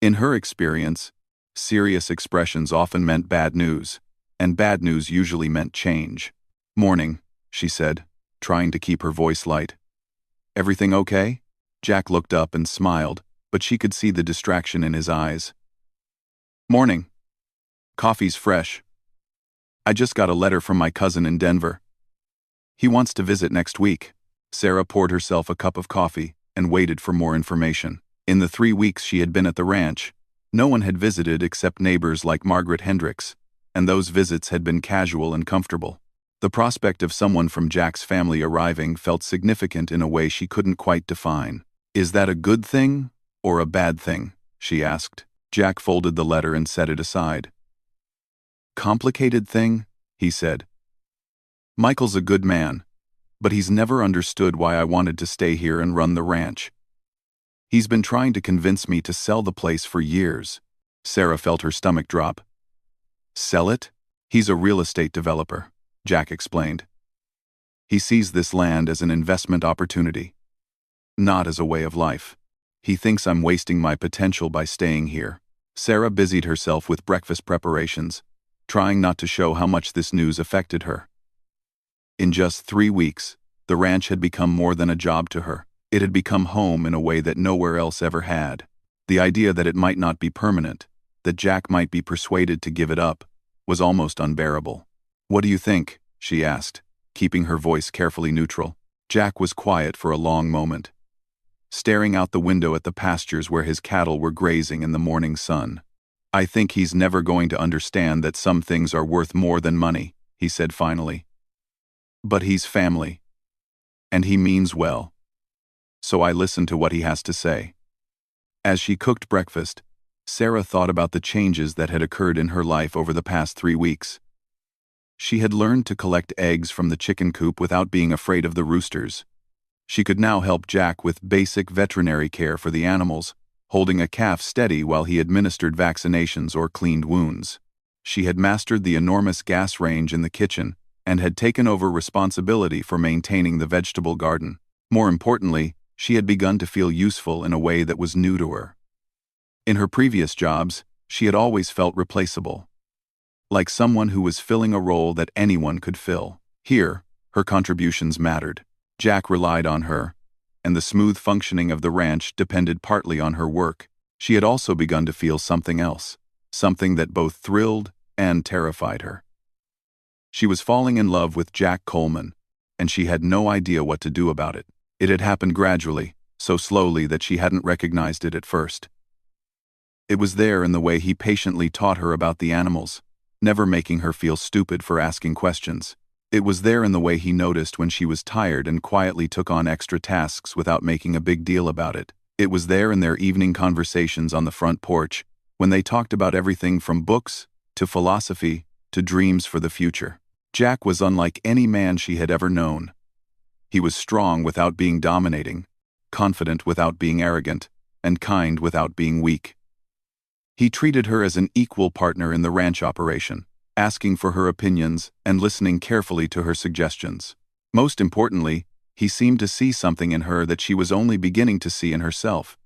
In her experience, serious expressions often meant bad news, and bad news usually meant change. "Morning," she said, trying to keep her voice light. "Everything okay?" Jack looked up and smiled, but she could see the distraction in his eyes. "Morning. Coffee's fresh. I just got a letter from my cousin in Denver. He wants to visit next week." Sarah poured herself a cup of coffee and waited for more information. In the 3 weeks she had been at the ranch, no one had visited except neighbors like Margaret Hendricks, and those visits had been casual and comfortable. The prospect of someone from Jack's family arriving felt significant in a way she couldn't quite define. "Is that a good thing or a bad thing?" she asked. Jack folded the letter and set it aside. "Complicated thing," he said. "Michael's a good man, but he's never understood why I wanted to stay here and run the ranch. He's been trying to convince me to sell the place for years." Sarah felt her stomach drop. "Sell it?" "He's a real estate developer," Jack explained. "He sees this land as an investment opportunity, not as a way of life. He thinks I'm wasting my potential by staying here." Sarah busied herself with breakfast preparations, trying not to show how much this news affected her. In just 3 weeks, the ranch had become more than a job to her. It had become home in a way that nowhere else ever had. The idea that it might not be permanent, that Jack might be persuaded to give it up, was almost unbearable. "What do you think?" she asked, keeping her voice carefully neutral. Jack was quiet for a long moment, staring out the window at the pastures where his cattle were grazing in the morning sun. "I think he's never going to understand that some things are worth more than money," he said finally. "But he's family. And he means well. So I listen to what he has to say." As she cooked breakfast, Sarah thought about the changes that had occurred in her life over the past 3 weeks. She had learned to collect eggs from the chicken coop without being afraid of the roosters. She could now help Jack with basic veterinary care for the animals, holding a calf steady while he administered vaccinations or cleaned wounds. She had mastered the enormous gas range in the kitchen and had taken over responsibility for maintaining the vegetable garden. More importantly, she had begun to feel useful in a way that was new to her. In her previous jobs, she had always felt replaceable, like someone who was filling a role that anyone could fill. Here, her contributions mattered. Jack relied on her, and the smooth functioning of the ranch depended partly on her work. She had also begun to feel something else, something that both thrilled and terrified her. She was falling in love with Jack Coleman, and she had no idea what to do about it. It had happened gradually, so slowly that she hadn't recognized it at first. It was there in the way he patiently taught her about the animals, never making her feel stupid for asking questions. It was there in the way he noticed when she was tired and quietly took on extra tasks without making a big deal about it. It was there in their evening conversations on the front porch, when they talked about everything from books, to philosophy, to dreams for the future. Jack was unlike any man she had ever known. He was strong without being dominating, confident without being arrogant, and kind without being weak. He treated her as an equal partner in the ranch operation, asking for her opinions and listening carefully to her suggestions. Most importantly, he seemed to see something in her that she was only beginning to see in herself,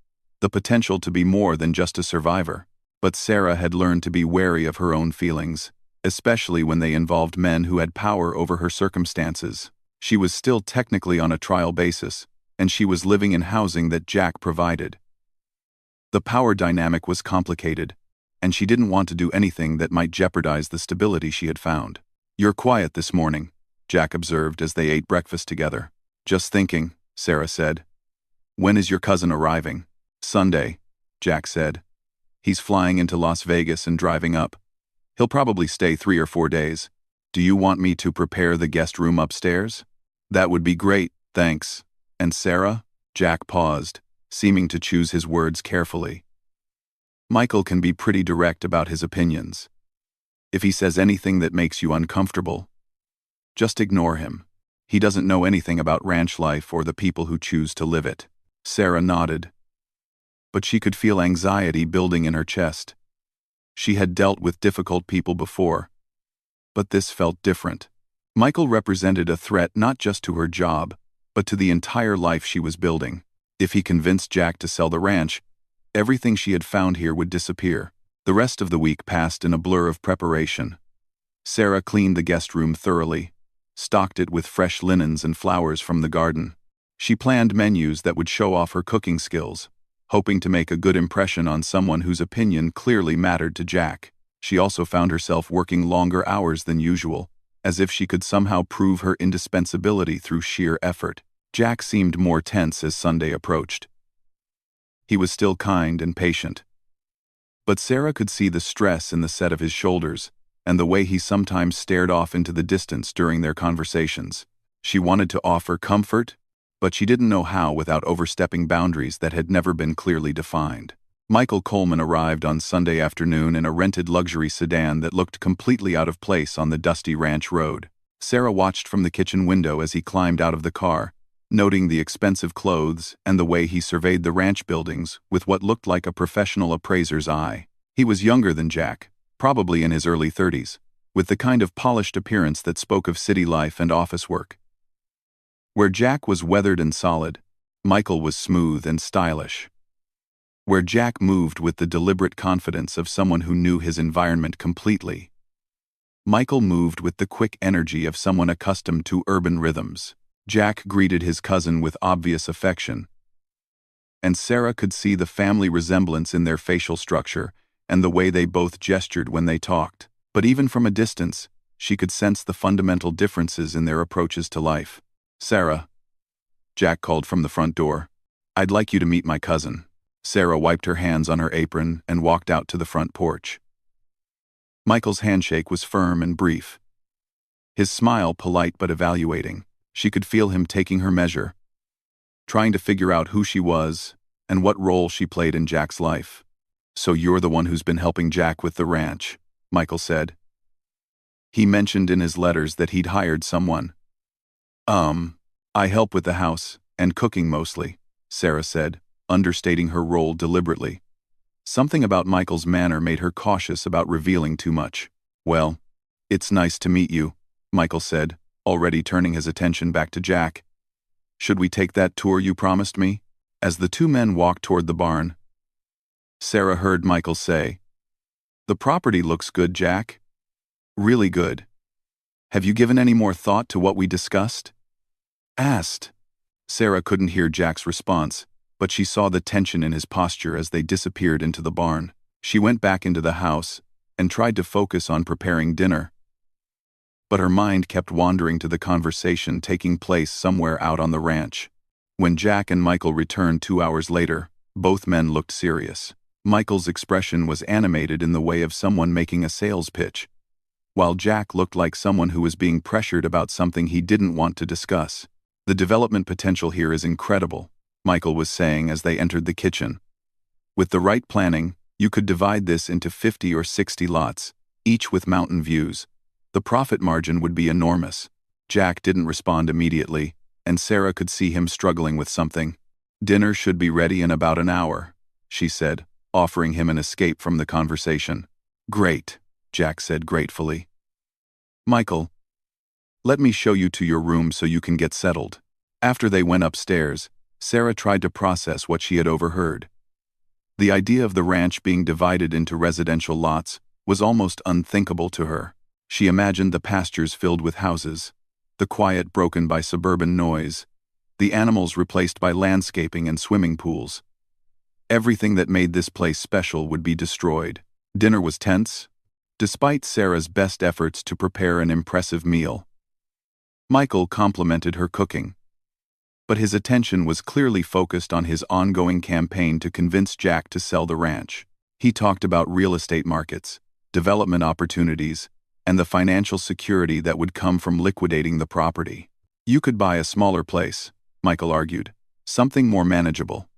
the potential to be more than just a survivor. But Sarah had learned to be wary of her own feelings, especially when they involved men who had power over her circumstances. She was still technically on a trial basis, and she was living in housing that Jack provided. The power dynamic was complicated, and she didn't want to do anything that might jeopardize the stability she had found. "You're quiet this morning," Jack observed as they ate breakfast together. "Just thinking," Sarah said. "When is your cousin arriving?" "Sunday," Jack said. "He's flying into Las Vegas and driving up. He'll probably stay 3 or 4 days. Do you want me to prepare the guest room upstairs?" "That would be great, thanks." "And Sarah?" Jack paused, seeming to choose his words carefully. "Michael can be pretty direct about his opinions. If he says anything that makes you uncomfortable, just ignore him. He doesn't know anything about ranch life or the people who choose to live it." Sarah nodded, but she could feel anxiety building in her chest. She had dealt with difficult people before, but this felt different. Michael represented a threat not just to her job, but to the entire life she was building. If he convinced Jack to sell the ranch, everything she had found here would disappear. The rest of the week passed in a blur of preparation. Sarah cleaned the guest room thoroughly, stocked it with fresh linens and flowers from the garden. She planned menus that would show off her cooking skills, hoping to make a good impression on someone whose opinion clearly mattered to Jack. She also found herself working longer hours than usual, as if she could somehow prove her indispensability through sheer effort. Jack seemed more tense as Sunday approached. He was still kind and patient, but Sarah could see the stress in the set of his shoulders and the way he sometimes stared off into the distance during their conversations. She wanted to offer comfort, but she didn't know how without overstepping boundaries that had never been clearly defined. Michael Coleman arrived on Sunday afternoon in a rented luxury sedan that looked completely out of place on the dusty ranch road. Sarah watched from the kitchen window as he climbed out of the car, noting the expensive clothes and the way he surveyed the ranch buildings with what looked like a professional appraiser's eye. He was younger than Jack, probably in his early 30s, with the kind of polished appearance that spoke of city life and office work. Where Jack was weathered and solid, Michael was smooth and stylish. Where Jack moved with the deliberate confidence of someone who knew his environment completely, Michael moved with the quick energy of someone accustomed to urban rhythms. Jack greeted his cousin with obvious affection, and Sarah could see the family resemblance in their facial structure and the way they both gestured when they talked. But even from a distance, she could sense the fundamental differences in their approaches to life. "Sarah," Jack called from the front door, "I'd like you to meet my cousin." Sarah wiped her hands on her apron and walked out to the front porch. Michael's handshake was firm and brief. His smile polite but evaluating. She could feel him taking her measure, trying to figure out who she was and what role she played in Jack's life. "So you're the one who's been helping Jack with the ranch," Michael said. "He mentioned in his letters that he'd hired someone." I help with the house and cooking mostly," Sarah said, understating her role deliberately. Something about Michael's manner made her cautious about revealing too much. "Well, it's nice to meet you," Michael said, already turning his attention back to Jack. "Should we take that tour you promised me?" As the two men walked toward the barn, Sarah heard Michael say, "The property looks good, Jack. Really good. Have you given any more thought to what we discussed?" Asked. Sarah couldn't hear Jack's response, but she saw the tension in his posture as they disappeared into the barn. She went back into the house and tried to focus on preparing dinner. But her mind kept wandering to the conversation taking place somewhere out on the ranch. When Jack and Michael returned 2 hours later, both men looked serious. Michael's expression was animated in the way of someone making a sales pitch, while Jack looked like someone who was being pressured about something he didn't want to discuss. "The development potential here is incredible," Michael was saying as they entered the kitchen. "With the right planning, you could divide this into 50 or 60 lots, each with mountain views. The profit margin would be enormous." Jack didn't respond immediately, and Sarah could see him struggling with something. "Dinner should be ready in about an hour," she said, offering him an escape from the conversation. "Great," Jack said gratefully. "Michael, let me show you to your room so you can get settled." After they went upstairs, Sarah tried to process what she had overheard. The idea of the ranch being divided into residential lots was almost unthinkable to her. She imagined the pastures filled with houses, the quiet broken by suburban noise, the animals replaced by landscaping and swimming pools. Everything that made this place special would be destroyed. Dinner was tense, despite Sarah's best efforts to prepare an impressive meal. Michael complimented her cooking, but his attention was clearly focused on his ongoing campaign to convince Jack to sell the ranch. He talked about real estate markets, development opportunities, and the financial security that would come from liquidating the property. "You could buy a smaller place," Michael argued, "something more manageable.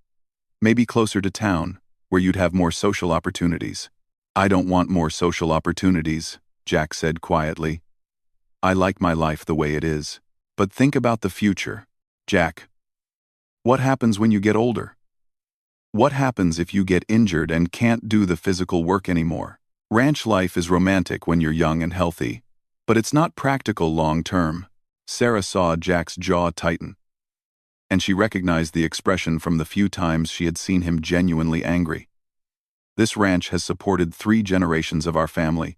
Maybe closer to town, where you'd have more social opportunities." "I don't want more social opportunities," Jack said quietly. "I like my life the way it is. But think about the future, Jack. What happens when you get older? What happens if you get injured and can't do the physical work anymore? Ranch life is romantic when you're young and healthy, but it's not practical long-term." Sarah saw Jack's jaw tighten, and she recognized the expression from the few times she had seen him genuinely angry. "This ranch has supported 3 generations of our family,"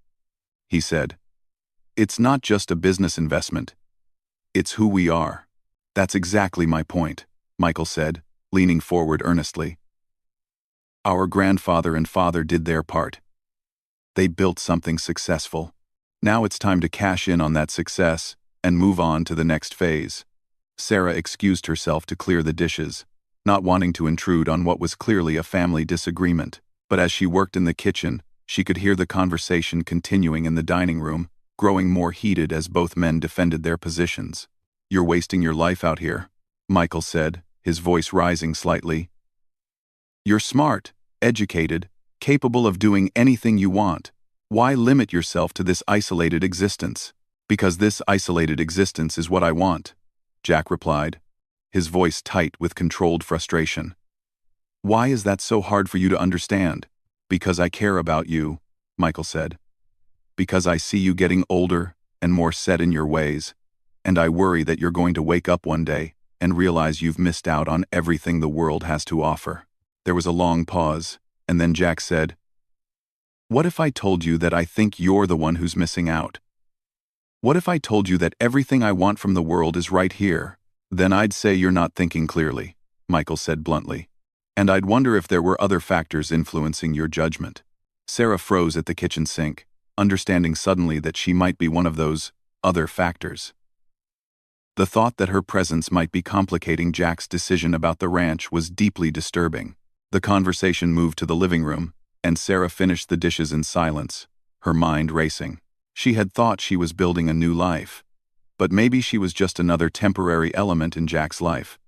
he said. "It's not just a business investment. It's who we are." "That's exactly my point," Michael said, leaning forward earnestly. "Our grandfather and father did their part. They built something successful. Now it's time to cash in on that success and move on to the next phase." Sarah excused herself to clear the dishes, not wanting to intrude on what was clearly a family disagreement. But as she worked in the kitchen, she could hear the conversation continuing in the dining room, growing more heated as both men defended their positions. "You're wasting your life out here," Michael said, his voice rising slightly. "You're smart, educated, capable of doing anything you want. Why limit yourself to this isolated existence?" "Because this isolated existence is what I want," Jack replied, his voice tight with controlled frustration. "Why is that so hard for you to understand?" "Because I care about you," Michael said. "Because I see you getting older and more set in your ways, and I worry that you're going to wake up one day and realize you've missed out on everything the world has to offer." There was a long pause, and then Jack said, "What if I told you that I think you're the one who's missing out? What if I told you that everything I want from the world is right here?" "Then I'd say you're not thinking clearly," Michael said bluntly. And I'd wonder if there were other factors influencing your judgment. Sarah froze at the kitchen sink, understanding suddenly that she might be one of those other factors. The thought that her presence might be complicating Jack's decision about the ranch was deeply disturbing. The conversation moved to the living room, and Sarah finished the dishes in silence, her mind racing. She had thought she was building a new life. But maybe she was just another temporary element in Jack's life.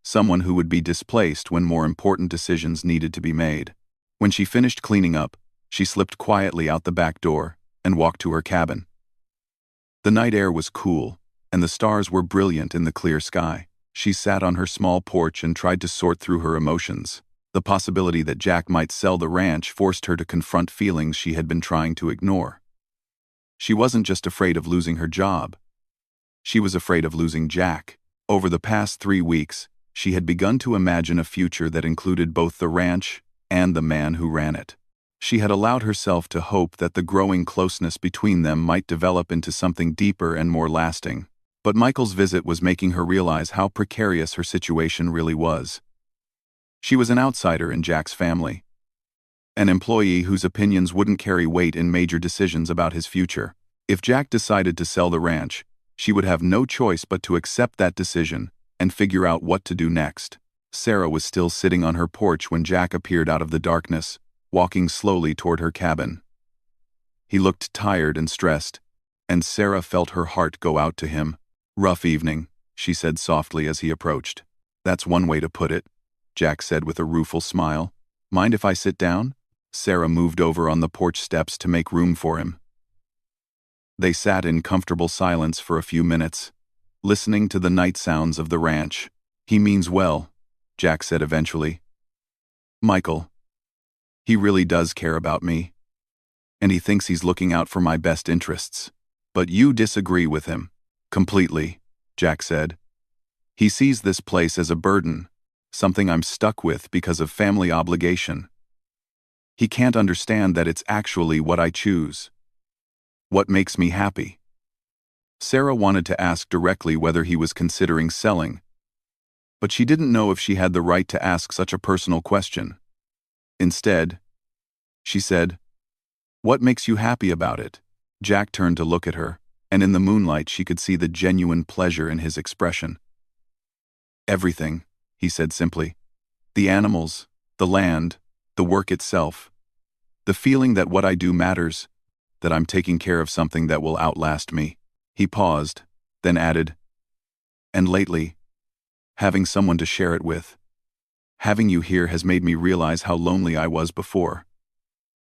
Someone who would be displaced when more important decisions needed to be made. When she finished cleaning up, she slipped quietly out the back door and walked to her cabin. The night air was cool, and the stars were brilliant in the clear sky. She sat on her small porch and tried to sort through her emotions. The possibility that Jack might sell the ranch forced her to confront feelings she had been trying to ignore. She wasn't just afraid of losing her job. She was afraid of losing Jack. Over the past 3 weeks, she had begun to imagine a future that included both the ranch and the man who ran it. She had allowed herself to hope that the growing closeness between them might develop into something deeper and more lasting. But Michael's visit was making her realize how precarious her situation really was. She was an outsider in Jack's family, an employee whose opinions wouldn't carry weight in major decisions about his future. If Jack decided to sell the ranch, she would have no choice but to accept that decision and figure out what to do next. Sarah was still sitting on her porch when Jack appeared out of the darkness, walking slowly toward her cabin. He looked tired and stressed, and Sarah felt her heart go out to him. "Rough evening," she said softly as he approached. "That's one way to put it," Jack said with a rueful smile. "Mind if I sit down?" Sarah moved over on the porch steps to make room for him. They sat in comfortable silence for a few minutes, listening to the night sounds of the ranch. "He means well," Jack said eventually. "Michael. He really does care about me. And he thinks he's looking out for my best interests. But you disagree with him." "Completely," Jack said. "He sees this place as a burden, something I'm stuck with because of family obligation. He can't understand that it's actually what I choose. What makes me happy." Sarah wanted to ask directly whether he was considering selling, but she didn't know if she had the right to ask such a personal question. Instead, she said, "What makes you happy about it?" Jack turned to look at her, and in the moonlight she could see the genuine pleasure in his expression. "Everything," he said simply. "The animals, the land, the work itself. The feeling that what I do matters, that I'm taking care of something that will outlast me." He paused, then added, "And lately, having someone to share it with. Having you here has made me realize how lonely I was before.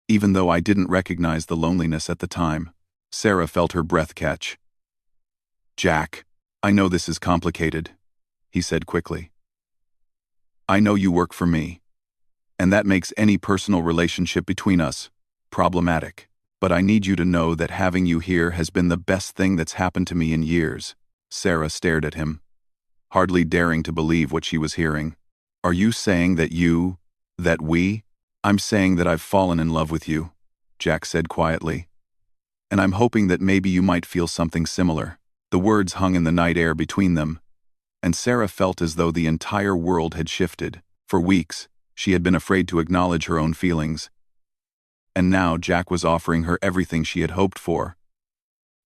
Even though I didn't recognize the loneliness at the time." Sarah felt her breath catch. "Jack, I know this is complicated," he said quickly. "I know you work for me, and that makes any personal relationship between us problematic. But I need you to know that having you here has been the best thing that's happened to me in years." Sarah stared at him, hardly daring to believe what she was hearing. "Are you saying that we?" "I'm saying that I've fallen in love with you," Jack said quietly. "And I'm hoping that maybe you might feel something similar." The words hung in the night air between them, and Sarah felt as though the entire world had shifted. For weeks, she had been afraid to acknowledge her own feelings. And now Jack was offering her everything she had hoped for,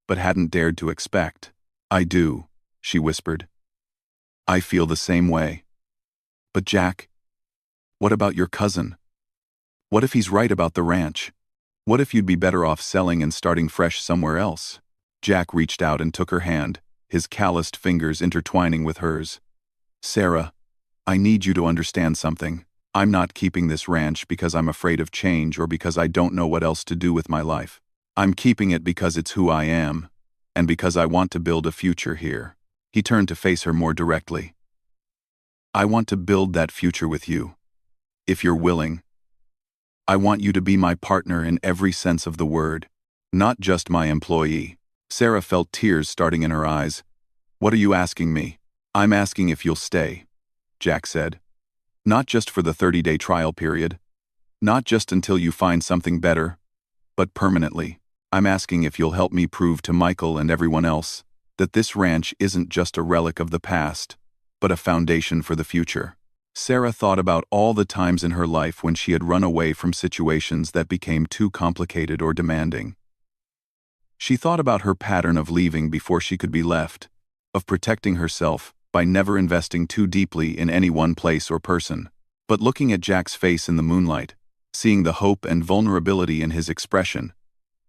but hadn't dared to expect. "I do," she whispered. "I feel the same way. But Jack, what about your cousin? What if he's right about the ranch? What if you'd be better off selling and starting fresh somewhere else?" Jack reached out and took her hand, his calloused fingers intertwining with hers. "Sarah, I need you to understand something. I'm not keeping this ranch because I'm afraid of change or because I don't know what else to do with my life. I'm keeping it because it's who I am, and because I want to build a future here." He turned to face her more directly. "I want to build that future with you, if you're willing. I want you to be my partner in every sense of the word, not just my employee." Sarah felt tears starting in her eyes. "What are you asking me?" "I'm asking if you'll stay," Jack said. "Not just for the 30-day trial period, not just until you find something better, but permanently. I'm asking if you'll help me prove to Michael and everyone else that this ranch isn't just a relic of the past, but a foundation for the future." Sarah thought about all the times in her life when she had run away from situations that became too complicated or demanding. She thought about her pattern of leaving before she could be left, of protecting herself by never investing too deeply in any one place or person. But looking at Jack's face in the moonlight, seeing the hope and vulnerability in his expression,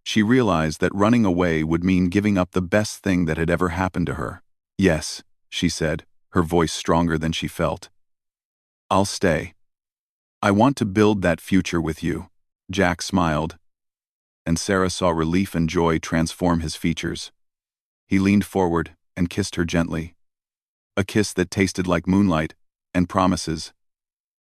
she realized that running away would mean giving up the best thing that had ever happened to her. "Yes," she said, her voice stronger than she felt. "I'll stay. I want to build that future with you." Jack smiled, and Sarah saw relief and joy transform his features. He leaned forward and kissed her gently. A kiss that tasted like moonlight and promises,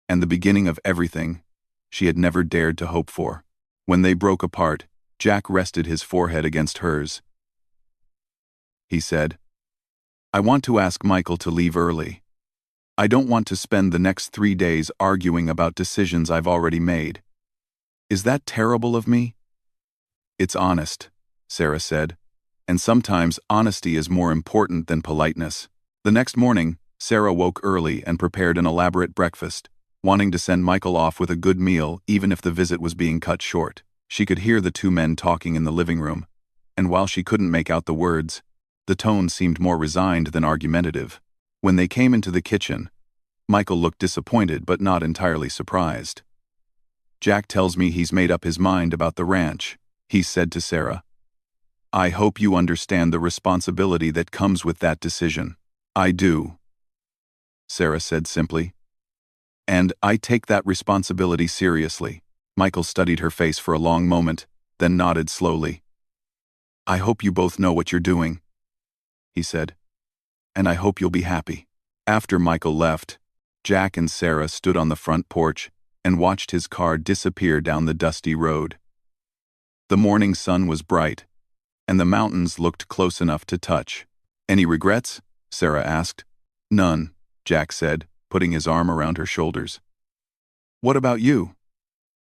and the beginning of everything she had never dared to hope for. When they broke apart, Jack rested his forehead against hers. He said, "I want to ask Michael to leave early. I don't want to spend the next 3 days arguing about decisions I've already made. Is that terrible of me?" "It's honest," Sarah said, "and sometimes honesty is more important than politeness." The next morning, Sarah woke early and prepared an elaborate breakfast, wanting to send Michael off with a good meal even if the visit was being cut short. She could hear the two men talking in the living room, and while she couldn't make out the words, the tone seemed more resigned than argumentative. When they came into the kitchen, Michael looked disappointed but not entirely surprised. "Jack tells me he's made up his mind about the ranch," he said to Sarah. "I hope you understand the responsibility that comes with that decision." "I do," Sarah said simply. "And I take that responsibility seriously." Michael studied her face for a long moment, then nodded slowly. "I hope you both know what you're doing," he said. "And I hope you'll be happy." After Michael left, Jack and Sarah stood on the front porch and watched his car disappear down the dusty road. The morning sun was bright, and the mountains looked close enough to touch. "Any regrets?" Sarah asked. "None," Jack said, putting his arm around her shoulders. "What about you?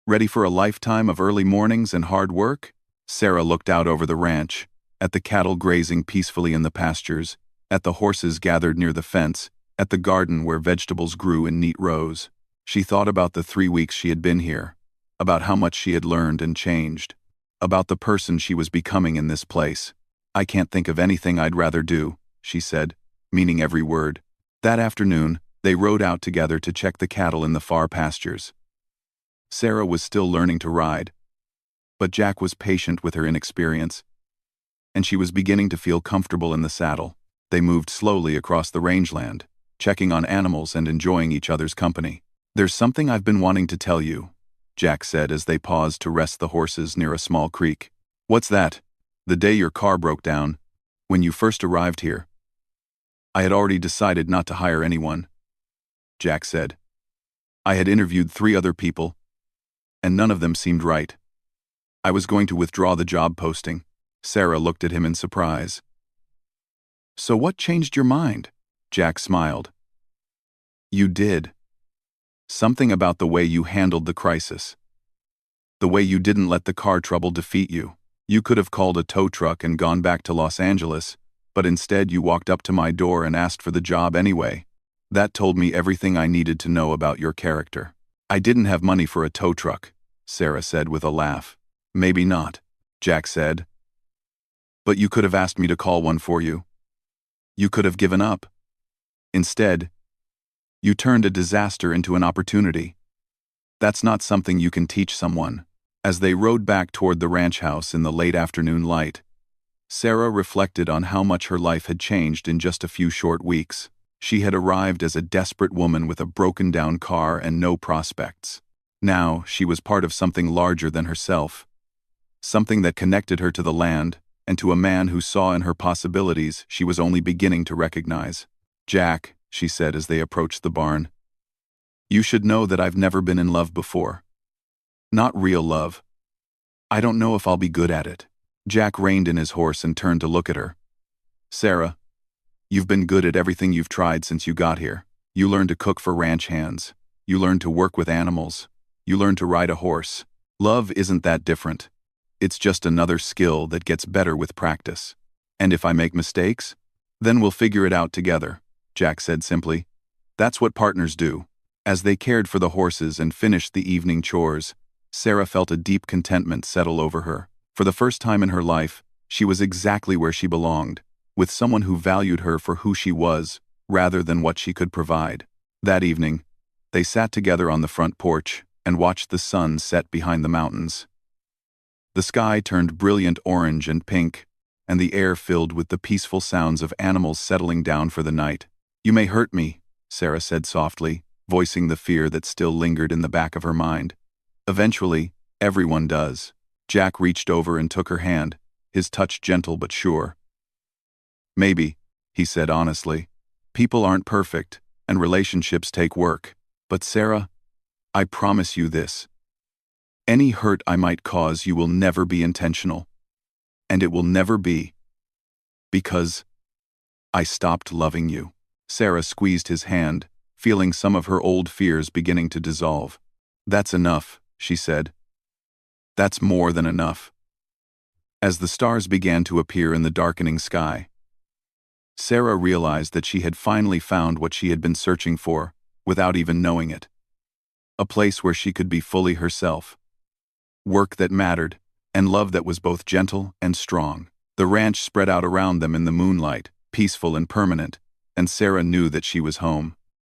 Ready for a lifetime of early mornings and hard work?" Sarah looked out over the ranch, at the cattle grazing peacefully in the pastures, at the horses gathered near the fence, at the garden where vegetables grew in neat rows. She thought about the 3 weeks she had been here, about how much she had learned and changed, about the person she was becoming in this place. "I can't think of anything I'd rather do," she said, meaning every word. That afternoon, they rode out together to check the cattle in the far pastures. Sarah was still learning to ride, but Jack was patient with her inexperience, and she was beginning to feel comfortable in the saddle. They moved slowly across the rangeland, checking on animals and enjoying each other's company. "There's something I've been wanting to tell you," Jack said as they paused to rest the horses near a small creek. "What's that?" "The day your car broke down, when you first arrived here, I had already decided not to hire anyone," Jack said. "I had interviewed 3 other people, and none of them seemed right. I was going to withdraw the job posting." Sarah looked at him in surprise. "So what changed your mind?" Jack smiled. "You did. Something about the way you handled the crisis. The way you didn't let the car trouble defeat you. You could have called a tow truck and gone back to Los Angeles, but instead you walked up to my door and asked for the job anyway. That told me everything I needed to know about your character." "I didn't have money for a tow truck," Sarah said with a laugh. "Maybe not," Jack said. "But you could have asked me to call one for you. You could have given up. Instead, you turned a disaster into an opportunity. That's not something you can teach someone." As they rode back toward the ranch house in the late afternoon light, Sarah reflected on how much her life had changed in just a few short weeks. She had arrived as a desperate woman with a broken-down car and no prospects. Now, she was part of something larger than herself, something that connected her to the land and to a man who saw in her possibilities she was only beginning to recognize. "Jack," she said as they approached the barn, "you should know that I've never been in love before. Not real love. I don't know if I'll be good at it." Jack reined in his horse and turned to look at her. "Sarah, you've been good at everything you've tried since you got here. You learned to cook for ranch hands. You learned to work with animals. You learned to ride a horse. Love isn't that different. It's just another skill that gets better with practice. And if I make mistakes, then we'll figure it out together," Jack said simply. "That's what partners do." As they cared for the horses and finished the evening chores, Sarah felt a deep contentment settle over her. For the first time in her life, she was exactly where she belonged, with someone who valued her for who she was, rather than what she could provide. That evening, they sat together on the front porch and watched the sun set behind the mountains. The sky turned brilliant orange and pink, and the air filled with the peaceful sounds of animals settling down for the night. "You may hurt me," Sarah said softly, voicing the fear that still lingered in the back of her mind. "Eventually, everyone does." Jack reached over and took her hand, his touch gentle but sure. "Maybe," he said honestly. "People aren't perfect, and relationships take work. But Sarah, I promise you this. Any hurt I might cause you will never be intentional. And it will never be. Because I stopped loving you." Sarah squeezed his hand, feeling some of her old fears beginning to dissolve. "That's enough," she said. "That's more than enough." As the stars began to appear in the darkening sky, Sarah realized that she had finally found what she had been searching for, without even knowing it. A place where she could be fully herself. Work that mattered, and love that was both gentle and strong. The ranch spread out around them in the moonlight, peaceful and permanent, and Sarah knew that she was home.